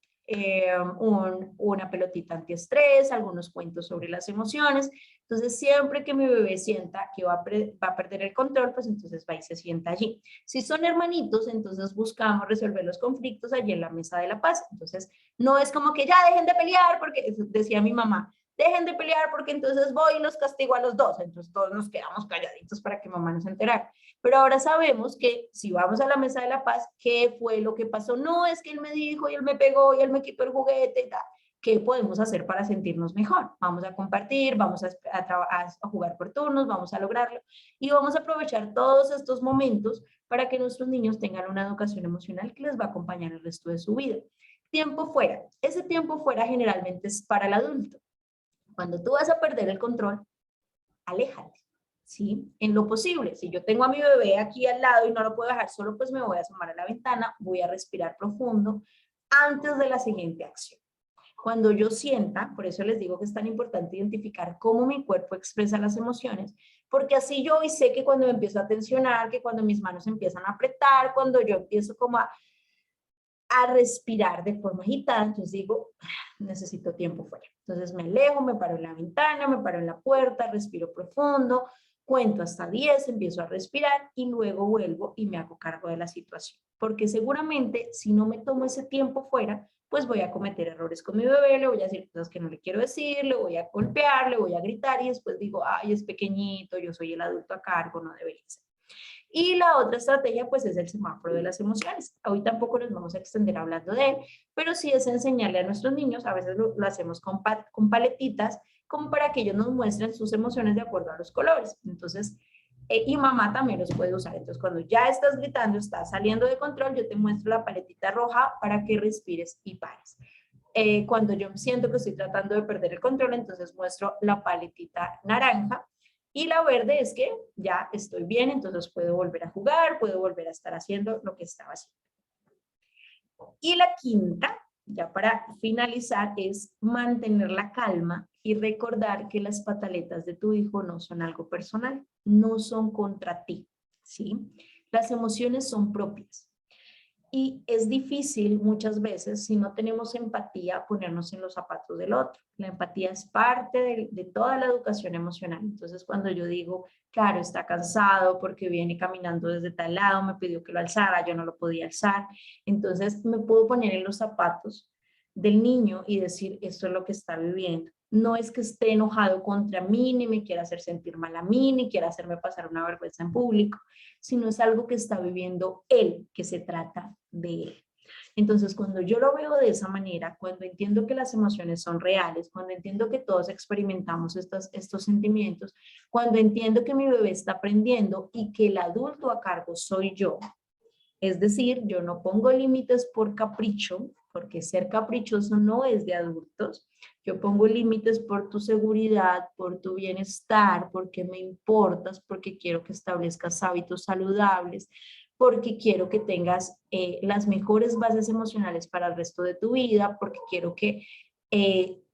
una pelotita antiestrés, algunos cuentos sobre las emociones. Entonces, siempre que mi bebé sienta que va a perder el control, pues entonces va y se sienta allí. Si son hermanitos, entonces buscamos resolver los conflictos allí en la mesa de la paz. Entonces, no es como que ya dejen de pelear, porque decía mi mamá, dejen de pelear porque entonces voy y los castigo a los dos. Entonces todos nos quedamos calladitos para que mamá no se enterara. Pero ahora sabemos que si vamos a la mesa de la paz, ¿qué fue lo que pasó? No, es que él me dijo y él me pegó y él me quitó el juguete y tal. ¿Qué podemos hacer para sentirnos mejor? Vamos a compartir, vamos a jugar por turnos, vamos a lograrlo y vamos a aprovechar todos estos momentos para que nuestros niños tengan una educación emocional que les va a acompañar el resto de su vida. Tiempo fuera. Ese tiempo fuera generalmente es para el adulto. Cuando tú vas a perder el control, aléjate, ¿sí? En lo posible. Si yo tengo a mi bebé aquí al lado y no lo puedo dejar solo, pues me voy a asomar a la ventana, voy a respirar profundo antes de la siguiente acción. Cuando yo sienta, por eso les digo que es tan importante identificar cómo mi cuerpo expresa las emociones, porque así yo hoy sé que cuando me empiezo a tensionar, que cuando mis manos empiezan a apretar, cuando yo empiezo como a respirar de forma agitada, entonces digo, necesito tiempo fuera. Entonces me alejo, me paro en la ventana, me paro en la puerta, respiro profundo, cuento hasta 10, empiezo a respirar y luego vuelvo y me hago cargo de la situación. Porque seguramente si no me tomo ese tiempo fuera, pues voy a cometer errores con mi bebé, le voy a decir cosas que no le quiero decir, le voy a golpear, le voy a gritar y después digo, ay, es pequeñito, yo soy el adulto a cargo, no debería ser. Y la otra estrategia, pues, es el semáforo de las emociones. Hoy tampoco nos vamos a extender hablando de él, pero sí es enseñarle a nuestros niños, a veces lo hacemos con paletitas, como para que ellos nos muestren sus emociones de acuerdo a los colores. Entonces, y mamá también los puede usar. Entonces, cuando ya estás gritando, estás saliendo de control, yo te muestro la paletita roja para que respires y pares. Cuando yo siento que estoy tratando de perder el control, entonces muestro la paletita naranja. Y la verde es que ya estoy bien, entonces puedo volver a jugar, puedo volver a estar haciendo lo que estaba haciendo. Y la quinta, ya para finalizar, es mantener la calma y recordar que las pataletas de tu hijo no son algo personal, no son contra ti, ¿sí? Las emociones son propias. Y es difícil muchas veces, si no tenemos empatía, ponernos en los zapatos del otro. La empatía es parte de toda la educación emocional. Entonces, cuando yo digo, claro, está cansado porque viene caminando desde tal lado, me pidió que lo alzara, yo no lo podía alzar. Entonces, me puedo poner en los zapatos del niño y decir, esto es lo que está viviendo. No es que esté enojado contra mí, ni me quiera hacer sentir mal a mí, ni quiera hacerme pasar una vergüenza en público, sino es algo que está viviendo él, que se trata de él. Entonces, cuando yo lo veo de esa manera, cuando entiendo que las emociones son reales, cuando entiendo que todos experimentamos estos sentimientos, cuando entiendo que mi bebé está aprendiendo y que el adulto a cargo soy yo, es decir, yo no pongo límites por capricho, porque ser caprichoso no es de adultos. Yo pongo límites por tu seguridad, por tu bienestar, porque me importas, porque quiero que establezcas hábitos saludables, porque quiero que tengas las mejores bases emocionales para el resto de tu vida, porque quiero que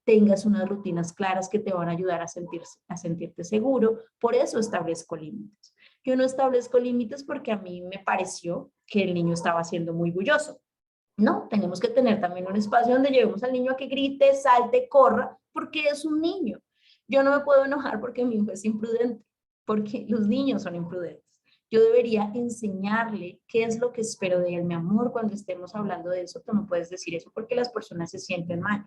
tengas unas rutinas claras que te van a ayudar a sentirte seguro. Por eso establezco límites. Yo no establezco límites porque a mí me pareció que el niño estaba siendo muy bulloso. No, tenemos que tener también un espacio donde llevemos al niño a que grite, salte, corra, porque es un niño. Yo no me puedo enojar porque mi hijo es imprudente, porque los niños son imprudentes. Yo debería enseñarle qué es lo que espero de él. Mi amor, cuando estemos hablando de eso, tú no puedes decir eso porque las personas se sienten mal.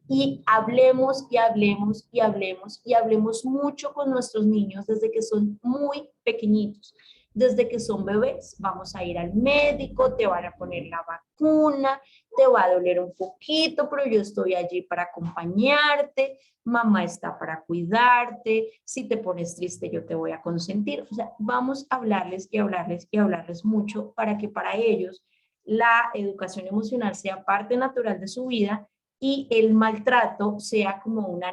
Y hablemos y hablemos y hablemos y hablemos mucho con nuestros niños desde que son muy pequeñitos, desde que son bebés. Vamos a ir al médico, te van a poner la vacuna, te va a doler un poquito, pero yo estoy allí para acompañarte, mamá está para cuidarte, si te pones triste yo te voy a consentir. O sea, vamos a hablarles y hablarles y hablarles mucho para que para ellos la educación emocional sea parte natural de su vida y el maltrato sea como una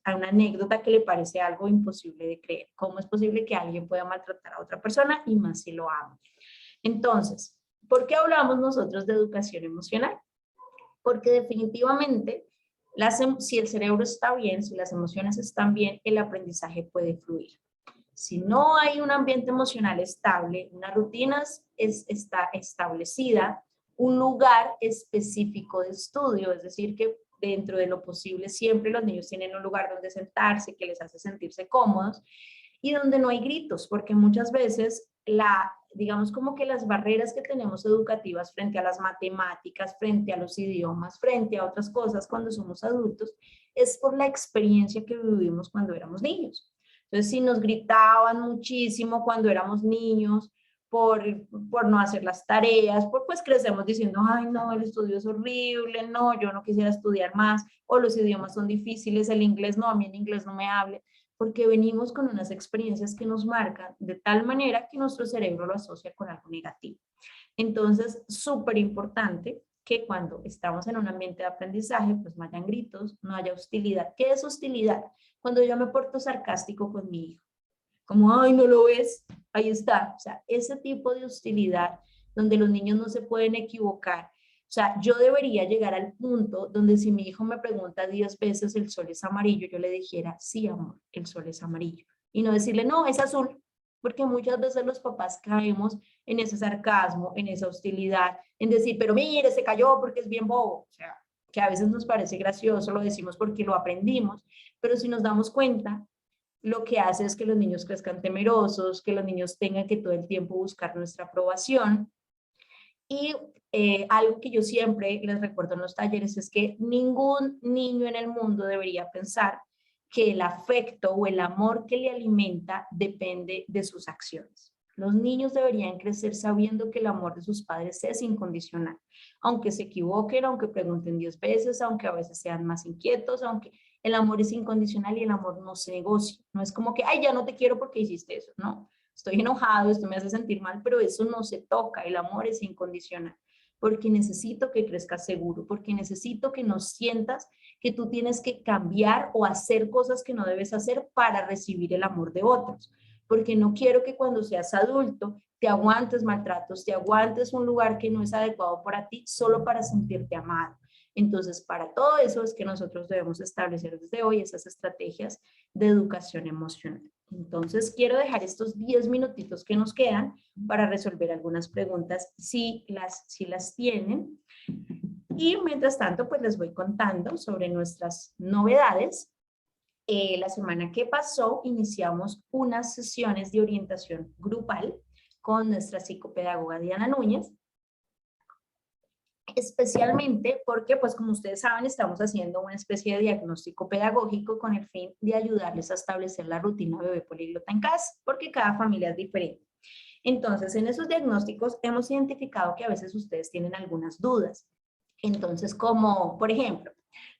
anécdota que le parece algo imposible de creer. ¿Cómo es posible que alguien pueda maltratar a otra persona y más si lo ama? Entonces, ¿por qué hablamos nosotros de educación emocional? Porque definitivamente si el cerebro está bien, si las emociones están bien, el aprendizaje puede fluir. Si no hay un ambiente emocional estable, una rutina está establecida, un lugar específico de estudio, es decir, que dentro de lo posible siempre los niños tienen un lugar donde sentarse, que les hace sentirse cómodos y donde no hay gritos, porque muchas veces digamos como que las barreras que tenemos educativas frente a las matemáticas, frente a los idiomas, frente a otras cosas cuando somos adultos, es por la experiencia que vivimos cuando éramos niños. Entonces, si nos gritaban muchísimo cuando éramos niños por, por no hacer las tareas, pues crecemos diciendo, ay, no, el estudio es horrible, no, yo no quisiera estudiar más, o los idiomas son difíciles, el inglés no, a mí en inglés no me hable, porque venimos con unas experiencias que nos marcan de tal manera que nuestro cerebro lo asocia con algo negativo. Entonces, súper importante que cuando estamos en un ambiente de aprendizaje, pues no hayan gritos, no haya hostilidad. ¿Qué es hostilidad? Cuando yo me porto sarcástico con mi hijo, como, ay, no lo ves, ahí está. O sea, ese tipo de hostilidad donde los niños no se pueden equivocar, O sea, yo debería llegar al punto donde si mi hijo me pregunta 10 veces el sol es amarillo, yo le dijera, sí, amor, el sol es amarillo. Y no decirle, no, es azul. Porque muchas veces los papás caemos en ese sarcasmo, en esa hostilidad, en decir, pero mire, se cayó porque es bien bobo. O sea, que a veces nos parece gracioso, lo decimos porque lo aprendimos, pero si nos damos cuenta, lo que hace es que los niños crezcan temerosos, que los niños tengan que todo el tiempo buscar nuestra aprobación. Y algo que yo siempre les recuerdo en los talleres es que ningún niño en el mundo debería pensar que el afecto o el amor que le alimenta depende de sus acciones. Los niños deberían crecer sabiendo que el amor de sus padres es incondicional, aunque se equivoquen, aunque pregunten 10 veces, aunque a veces sean más inquietos, aunque el amor es incondicional y el amor no se negocia. No es como que, ay, ya no te quiero porque hiciste eso, no. Estoy enojado, esto me hace sentir mal, pero eso no se toca, el amor es incondicional, porque necesito que crezcas seguro, porque necesito que no sientas que tú tienes que cambiar o hacer cosas que no debes hacer para recibir el amor de otros, porque no quiero que cuando seas adulto te aguantes maltratos, te aguantes un lugar que no es adecuado para ti solo para sentirte amado. Entonces, para todo eso es que nosotros debemos establecer desde hoy esas estrategias de educación emocional. Entonces, quiero dejar estos 10 minutitos que nos quedan para resolver algunas preguntas si las tienen. Y mientras tanto, pues les voy contando sobre nuestras novedades. La semana que pasó iniciamos unas sesiones de orientación grupal con nuestra psicopedagoga Diana Núñez, especialmente porque, pues como ustedes saben, estamos haciendo una especie de diagnóstico pedagógico con el fin de ayudarles a establecer la rutina bebé políglota en casa, porque cada familia es diferente. Entonces, en esos diagnósticos hemos identificado que a veces ustedes tienen algunas dudas. Entonces, como, por ejemplo,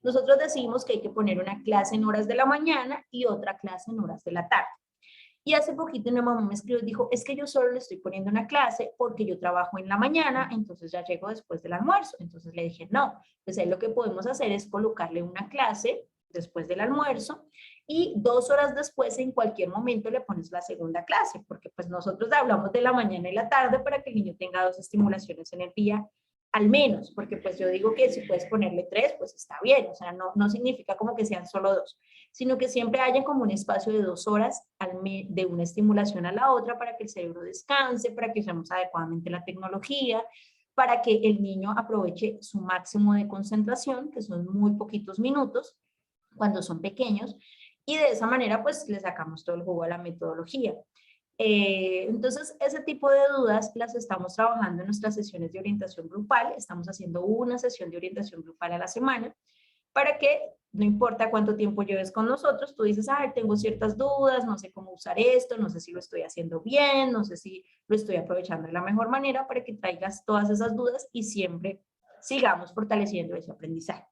nosotros decimos que hay que poner una clase en horas de la mañana y otra clase en horas de la tarde. Y hace poquito una mamá me escribió y dijo, es que yo solo le estoy poniendo una clase porque yo trabajo en la mañana, entonces ya llego después del almuerzo. Entonces le dije, no, pues ahí lo que podemos hacer es colocarle una clase después del almuerzo y 2 horas después en cualquier momento le pones la segunda clase, porque pues nosotros hablamos de la mañana y la tarde para que el niño tenga 2 estimulaciones en el día al menos, porque pues yo digo que si puedes ponerle 3, pues está bien, o sea, no significa como que sean solo 2, sino que siempre haya como un espacio de 2 horas de una estimulación a la otra para que el cerebro descanse, para que usemos adecuadamente la tecnología, para que el niño aproveche su máximo de concentración, que son muy poquitos minutos cuando son pequeños, y de esa manera pues le sacamos todo el jugo a la metodología. Entonces, ese tipo de dudas las estamos trabajando en nuestras sesiones de orientación grupal. Estamos haciendo una sesión de orientación grupal a la semana para que no importa cuánto tiempo lleves con nosotros, tú dices, ay, tengo ciertas dudas, no sé cómo usar esto, no sé si lo estoy haciendo bien, no sé si lo estoy aprovechando de la mejor manera, para que traigas todas esas dudas y siempre sigamos fortaleciendo ese aprendizaje.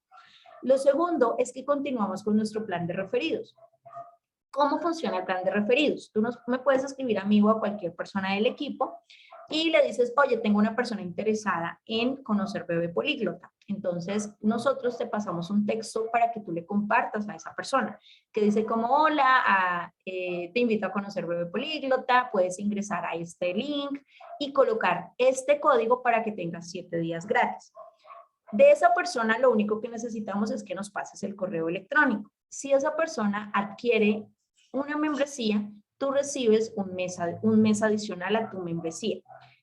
Lo segundo es que continuamos con nuestro plan de referidos. ¿Cómo funciona el plan de referidos? Tú me puedes escribir a mí o a cualquier persona del equipo y le dices, oye, tengo una persona interesada en conocer Bebé Políglota. Entonces, nosotros te pasamos un texto para que tú le compartas a esa persona, que dice como, hola, te invito a conocer Bebé Políglota, puedes ingresar a este link y colocar este código para que tengas 7 días gratis. De esa persona, lo único que necesitamos es que nos pases el correo electrónico. Si esa persona adquiere una membresía, tú recibes un mes adicional a tu membresía.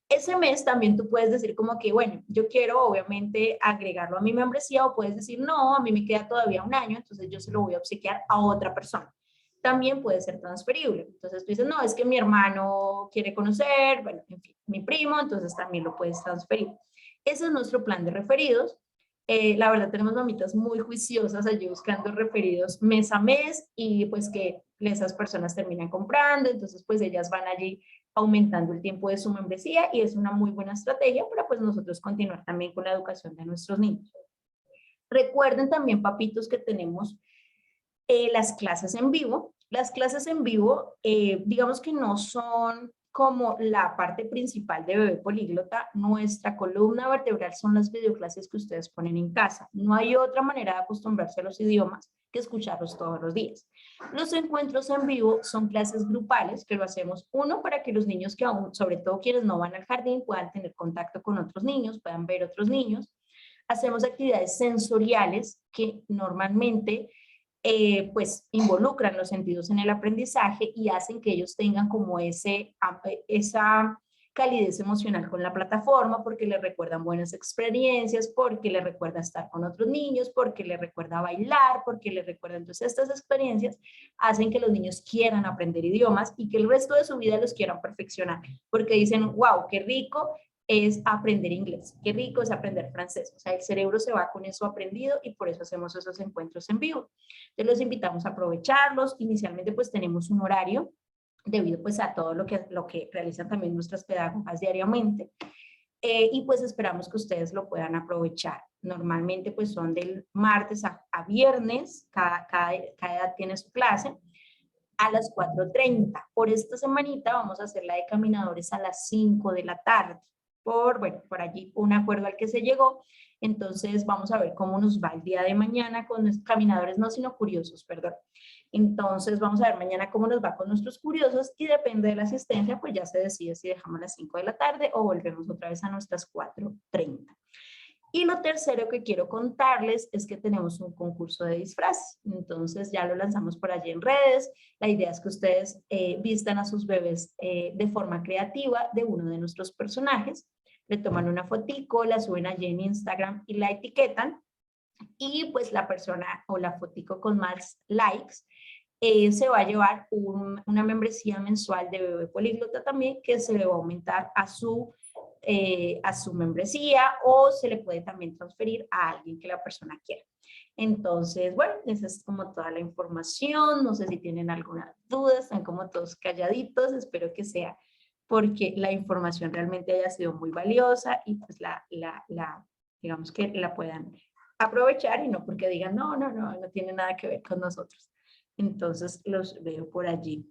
Ese mes también tú puedes decir como que, bueno, yo quiero obviamente agregarlo a mi membresía, o puedes decir, no, a mí me queda todavía un año, entonces yo se lo voy a obsequiar a otra persona. También puede ser transferible. Entonces tú dices, no, es que mi hermano quiere conocer, bueno, en fin, mi primo, entonces también lo puedes transferir. Ese es nuestro plan de referidos. La verdad tenemos mamitas muy juiciosas allí buscando referidos mes a mes y pues que esas personas terminan comprando, entonces pues ellas van allí aumentando el tiempo de su membresía y es una muy buena estrategia para pues nosotros continuar también con la educación de nuestros niños. Recuerden también, papitos, que tenemos las clases en vivo. Las clases en vivo, digamos que no son como la parte principal de Bebé Políglota. Nuestra columna vertebral son las videoclases que ustedes ponen en casa. No hay otra manera de acostumbrarse a los idiomas que escucharlos todos los días. Los encuentros en vivo son clases grupales que lo hacemos, uno, para que los niños que aún, sobre todo quienes no van al jardín, puedan tener contacto con otros niños, puedan ver otros niños. hacemos actividades sensoriales que normalmente pues involucran los sentidos en el aprendizaje y hacen que ellos tengan como esa calidez emocional con la plataforma, porque les recuerdan buenas experiencias, porque les recuerda estar con otros niños, porque les recuerda bailar, porque les recuerda. Entonces estas experiencias hacen que los niños quieran aprender idiomas y que el resto de su vida los quieran perfeccionar, porque dicen, wow, qué rico es aprender inglés, qué rico es aprender francés. O sea, el cerebro se va con eso aprendido y por eso hacemos esos encuentros en vivo. Entonces los invitamos a aprovecharlos. Inicialmente pues tenemos un horario debido pues a todo lo que realizan también nuestras pedagogas diariamente. Y pues esperamos que ustedes lo puedan aprovechar. Normalmente pues son del martes a viernes, cada edad tiene su clase, a las 4:30. Por esta semanita vamos a hacer la de caminadores a las 5 de la tarde. Por allí un acuerdo al que se llegó. Entonces vamos a ver cómo nos va el día de mañana con los caminadores, no sino curiosos, perdón. Entonces vamos a ver mañana cómo nos va con nuestros curiosos y depende de la asistencia, pues ya se decide si dejamos las 5 de la tarde o volvemos otra vez a nuestras 4:30. Y lo tercero que quiero contarles es que tenemos un concurso de disfraz. Entonces ya lo lanzamos por allí en redes. La idea es que ustedes vistan a sus bebés de forma creativa de uno de nuestros personajes. Le toman una fotico, la suben allí en Instagram y la etiquetan. Y pues la persona o la fotico con más likes se va a llevar una membresía mensual de Bebé Políglota también, que se le va a aumentar a su membresía, o se le puede también transferir a alguien que la persona quiera. Entonces, bueno, esa es como toda la información. No sé si tienen alguna duda, están como todos calladitos. Espero que sea porque la información realmente haya sido muy valiosa y pues digamos que la puedan aprovechar y no porque digan, no tiene nada que ver con nosotros. Entonces los veo por allí.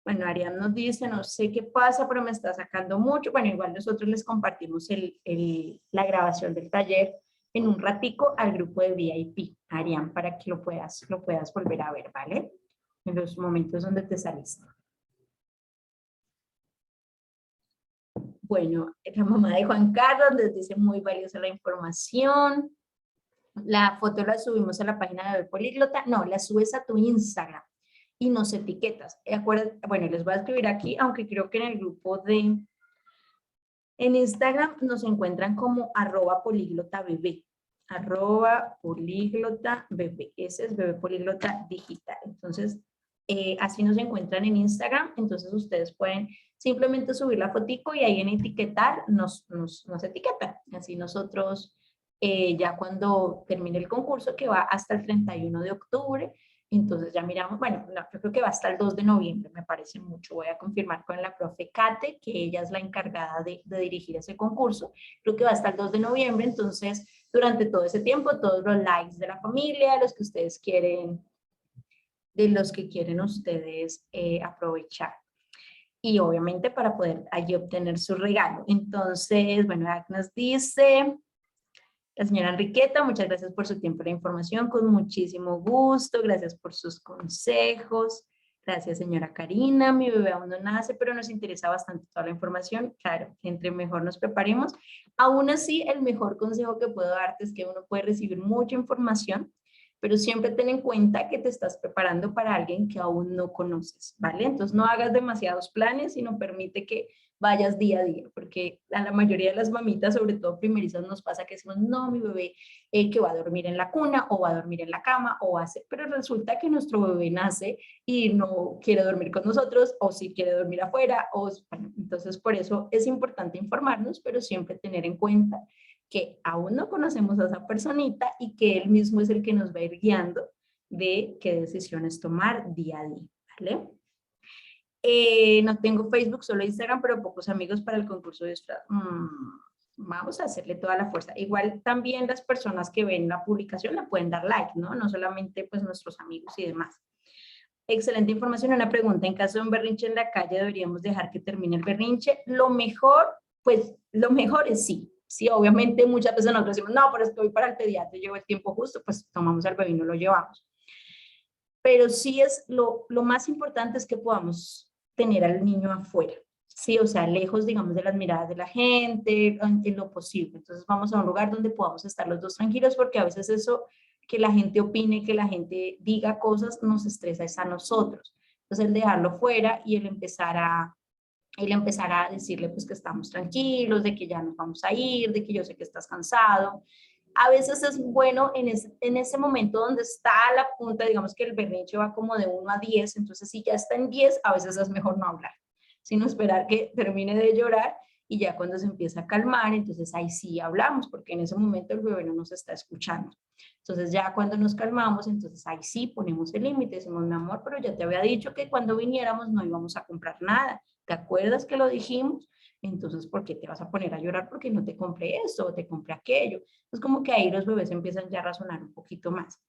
Bueno, Arián nos dice, no sé qué pasa, pero me está sacando mucho. Bueno, igual nosotros les compartimos la grabación del taller en un ratico al grupo de VIP, Arián, para que lo puedas volver a ver, ¿vale? En los momentos donde te saliste. Bueno, la mamá de Juan Carlos les dice muy valiosa la información. La foto la subimos a la página de Bebé Políglota. No, la subes a tu Instagram y nos etiquetas. Bueno, les voy a escribir aquí, aunque creo que en el grupo en Instagram nos encuentran como @políglotabebé. @políglotabebé. Ese es Bebé Políglota Digital. Entonces, así nos encuentran en Instagram. Entonces, ustedes pueden simplemente subir la fotico y ahí en etiquetar nos etiquetan. Así nosotros, ya cuando termine el concurso, que va hasta el 31 de octubre, entonces ya miramos, bueno, no, yo creo que va hasta el 2 de noviembre, me parece mucho. Voy a confirmar con la profe Kate, que ella es la encargada de dirigir ese concurso. Creo que va hasta el 2 de noviembre, entonces durante todo ese tiempo, todos los likes de la familia, los que ustedes quieren, de los que quieren ustedes aprovechar. Y obviamente para poder allí obtener su regalo. Entonces, bueno, Agnes dice... La señora Enriqueta, muchas gracias por su tiempo y la información, con muchísimo gusto, gracias por sus consejos. Gracias, señora Karina. Mi bebé aún no nace, pero nos interesa bastante toda la información. Claro, entre mejor nos preparemos. Aún así, el mejor consejo que puedo darte es que uno puede recibir mucha información, pero siempre ten en cuenta que te estás preparando para alguien que aún no conoces, ¿vale? Entonces no hagas demasiados planes, sino permite que vayas día a día, porque a la mayoría de las mamitas, sobre todo primerizas, nos pasa que decimos, no, mi bebé que va a dormir en la cuna o va a dormir en la cama o hace, pero resulta que nuestro bebé nace y no quiere dormir con nosotros o si quiere dormir afuera, bueno, entonces por eso es importante informarnos, pero siempre tener en cuenta que aún no conocemos a esa personita y que él mismo es el que nos va a ir guiando de qué decisiones tomar día a día, ¿vale? No tengo Facebook, solo Instagram, pero pocos amigos para el concurso de disfraz. Vamos a hacerle toda la fuerza. Igual también las personas que ven la publicación la pueden dar like, ¿no? No solamente pues nuestros amigos y demás. Excelente información. Una pregunta, en caso de un berrinche en la calle, ¿deberíamos dejar que termine el berrinche? Lo mejor es sí. Sí, obviamente muchas veces nosotros decimos, no, pero estoy para el pediatra, llevo el tiempo justo, pues tomamos al bebé y no lo llevamos. Pero sí es lo más importante es que podamos tener al niño afuera. O Sí, o sea, lejos, digamos, de las miradas de la gente, en lo posible. Entonces vamos a un lugar donde podamos estar los dos tranquilos, porque a veces eso, que la gente opine, que la gente diga cosas, nos estresa es a nosotros. Entonces el dejarlo fuera y el empezar a decirle pues que estamos tranquilos, de que ya nos vamos a ir, de que yo sé que estás cansado. A veces es bueno en ese momento donde está a la punta, digamos que el berrinche va como de 1 a 10, entonces si ya está en 10, a veces es mejor no hablar, sino esperar que termine de llorar y ya cuando se empieza a calmar, entonces ahí sí hablamos, porque en ese momento el bebé no nos está escuchando. Entonces ya cuando nos calmamos, entonces ahí sí ponemos el límite, decimos, mi amor, pero ya te había dicho que cuando viniéramos no íbamos a comprar nada. ¿Te acuerdas que lo dijimos? Entonces, ¿por qué te vas a poner a llorar porque no te compré esto o te compré aquello? Es como que ahí los bebés empiezan ya a razonar un poquito más.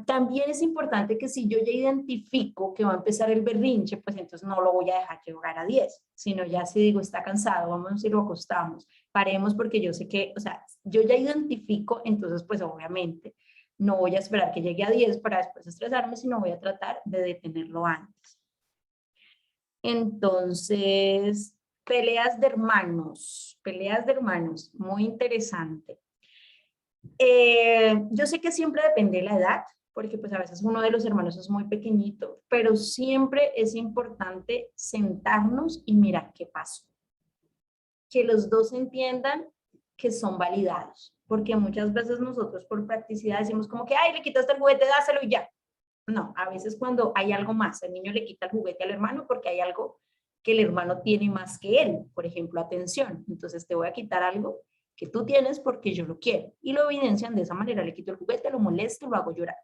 También es importante que si yo ya identifico que va a empezar el berrinche, pues entonces no lo voy a dejar llegar a 10, sino ya si digo está cansado, vamos y lo acostamos, paremos porque yo sé que, o sea, yo ya identifico, entonces pues obviamente no voy a esperar que llegue a 10 para después estresarme, sino voy a tratar de detenerlo antes. Entonces, peleas de hermanos, muy interesante. Yo sé que siempre depende de la edad, porque pues a veces uno de los hermanos es muy pequeñito, pero siempre es importante sentarnos y mirar qué pasó. Que los dos entiendan que son validados, porque muchas veces nosotros por practicidad decimos como que, ay, le quitaste el juguete, dáselo y ya. No, a veces cuando hay algo más, el niño le quita el juguete al hermano porque hay algo que el hermano tiene más que él, por ejemplo, atención. Entonces te voy a quitar algo que tú tienes porque yo lo quiero. Y lo evidencian de esa manera, le quito el juguete, lo molesto, lo hago llorar.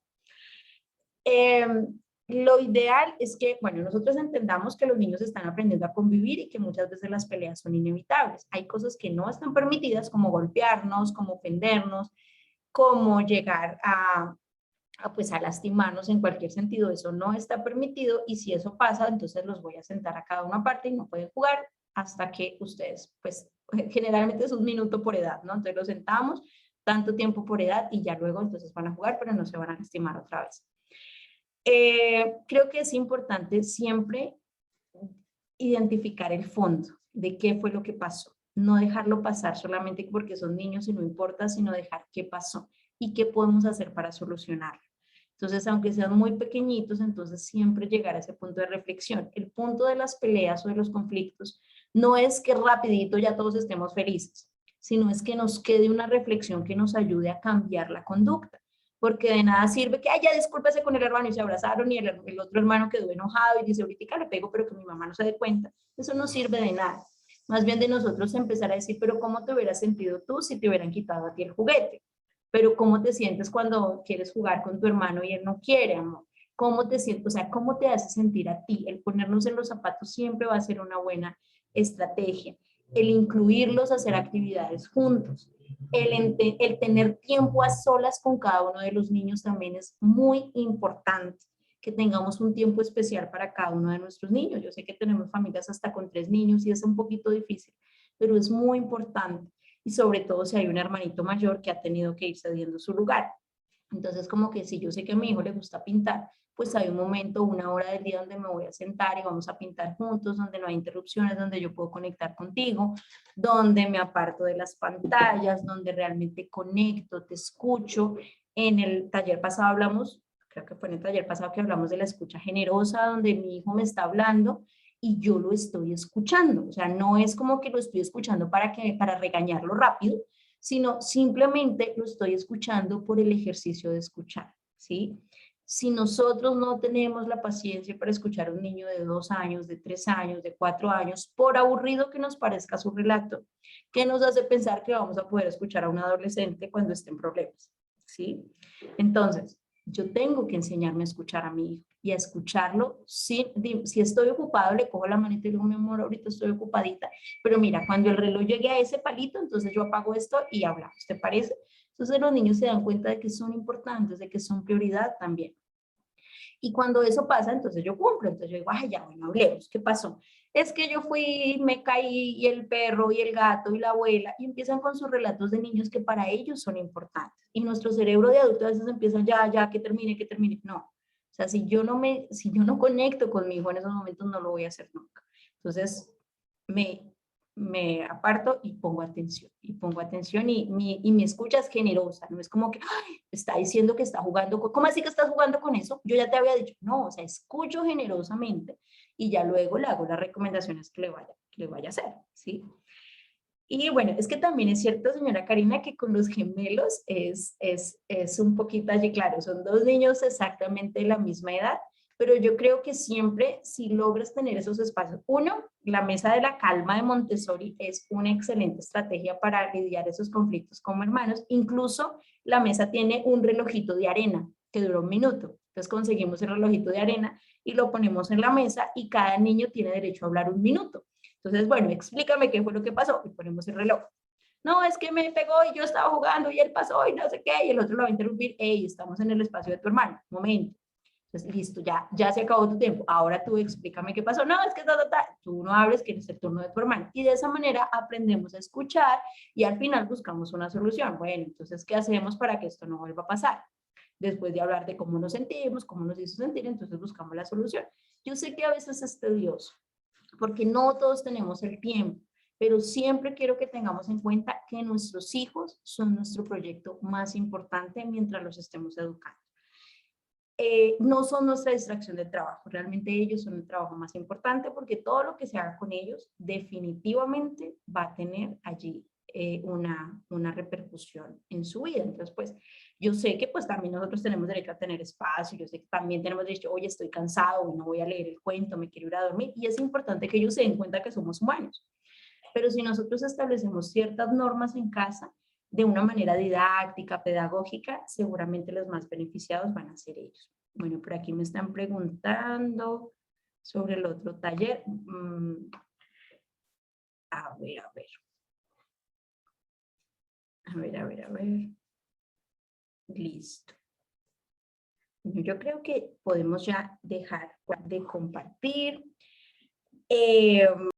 Eh, lo ideal es que, bueno, nosotros entendamos que los niños están aprendiendo a convivir y que muchas veces las peleas son inevitables. Hay cosas que no están permitidas, como golpearnos, como ofendernos, como llegar pues a lastimarnos en cualquier sentido, eso no está permitido y si eso pasa, entonces los voy a sentar a cada una aparte y no pueden jugar hasta que ustedes, pues generalmente es 1 minuto por edad, ¿no? Entonces los sentamos tanto tiempo por edad y ya luego entonces van a jugar, pero no se van a lastimar otra vez. Creo que es importante siempre identificar el fondo de qué fue lo que pasó, no dejarlo pasar solamente porque son niños y no importa, sino dejar qué pasó y qué podemos hacer para solucionarlo. Entonces, aunque sean muy pequeñitos, entonces siempre llegar a ese punto de reflexión. El punto de las peleas o de los conflictos no es que rapidito ya todos estemos felices, sino es que nos quede una reflexión que nos ayude a cambiar la conducta. Porque de nada sirve que, ay, ya discúlpese con el hermano y se abrazaron y el otro hermano quedó enojado y dice, ahorita le pego, pero que mi mamá no se dé cuenta. Eso no sirve de nada. Más bien de nosotros empezar a decir, pero ¿cómo te hubieras sentido tú si te hubieran quitado a ti el juguete? Pero ¿cómo te sientes cuando quieres jugar con tu hermano y él no quiere, amor? ¿Cómo te sientes? O sea, ¿cómo te hace sentir a ti? El ponernos en los zapatos siempre va a ser una buena estrategia. El incluirlos a hacer actividades juntos. El tener tiempo a solas con cada uno de los niños también es muy importante. Que tengamos un tiempo especial para cada uno de nuestros niños. Yo sé que tenemos familias hasta con 3 niños y es un poquito difícil, pero es muy importante y sobre todo si hay un hermanito mayor que ha tenido que ir cediendo su lugar. Entonces, como que si yo sé que a mi hijo le gusta pintar, pues hay un momento, 1 hora del día donde me voy a sentar y vamos a pintar juntos, donde no hay interrupciones, donde yo puedo conectar contigo, donde me aparto de las pantallas, donde realmente conecto, te escucho. En el taller pasado hablamos, creo que fue en el taller pasado que hablamos de la escucha generosa, donde mi hijo me está hablando y yo lo estoy escuchando. O sea, no es como que lo estoy escuchando para regañarlo rápido, sino simplemente lo estoy escuchando por el ejercicio de escuchar, ¿sí? Si nosotros no tenemos la paciencia para escuchar a un niño de 2 años, de 3 años, de 4 años, por aburrido que nos parezca su relato, ¿qué nos hace pensar que vamos a poder escuchar a un adolescente cuando esté en problemas? ¿Sí? Entonces, yo tengo que enseñarme a escuchar a mi hijo y a escucharlo. Si estoy ocupado, le cojo la manita y digo, mi amor, ahorita estoy ocupadita, pero mira, cuando el reloj llegue a ese palito, entonces yo apago esto y hablamos, ¿te parece? Entonces los niños se dan cuenta de que son importantes, de que son prioridad también. Y cuando eso pasa, entonces yo cumplo, entonces yo digo, ay, ya, bueno, hablemos, ¿qué pasó? Es que yo fui, me caí, y el perro, y el gato, y la abuela, y empiezan con sus relatos de niños que para ellos son importantes. Y nuestro cerebro de adulto a veces empieza, ya, que termine, que termine. No. O sea, si yo no conecto con mi hijo en esos momentos, no lo voy a hacer nunca. Entonces, me aparto y pongo atención, y mi escucha es generosa, no es como que "Ay, está diciendo que está jugando, ¿cómo así que estás jugando con eso? Yo ya te había dicho, no, o sea, escucho generosamente y ya luego le hago las recomendaciones que le vaya a hacer, ¿sí? Y bueno, es que también es cierto, señora Karina, que con los gemelos es un poquito allí, claro, son dos niños exactamente de la misma edad, pero yo creo que siempre si logras tener esos espacios, uno, la mesa de la calma de Montessori es una excelente estrategia para lidiar esos conflictos como hermanos, incluso la mesa tiene un relojito de arena que dura 1 minuto, entonces conseguimos el relojito de arena y lo ponemos en la mesa y cada niño tiene derecho a hablar 1 minuto. Entonces, bueno, explícame qué fue lo que pasó y ponemos el reloj. No, es que me pegó y yo estaba jugando y él pasó y no sé qué, y el otro lo va a interrumpir, hey, estamos en el espacio de tu hermano, momento. Entonces, listo, ya se acabó tu tiempo, ahora tú explícame qué pasó. No, es que tú no hables, que es el turno de tu hermano. Y de esa manera aprendemos a escuchar y al final buscamos una solución. Bueno, entonces, ¿qué hacemos para que esto no vuelva a pasar? Después de hablar de cómo nos sentimos, cómo nos hizo sentir, entonces buscamos la solución. Yo sé que a veces es tedioso, porque no todos tenemos el tiempo, pero siempre quiero que tengamos en cuenta que nuestros hijos son nuestro proyecto más importante mientras los estemos educando. No son nuestra distracción de trabajo, realmente ellos son el trabajo más importante porque todo lo que se haga con ellos definitivamente va a tener allí una repercusión en su vida. Entonces, pues, yo sé que pues también nosotros tenemos derecho a tener espacio, yo sé que también tenemos derecho, oye, estoy cansado, hoy no voy a leer el cuento, me quiero ir a dormir, y es importante que ellos se den cuenta que somos humanos. Pero si nosotros establecemos ciertas normas en casa, de una manera didáctica, pedagógica, seguramente los más beneficiados van a ser ellos. Bueno, por aquí me están preguntando sobre el otro taller. A ver, a ver. A ver, a ver, a ver. Listo. Yo creo que podemos ya dejar de compartir.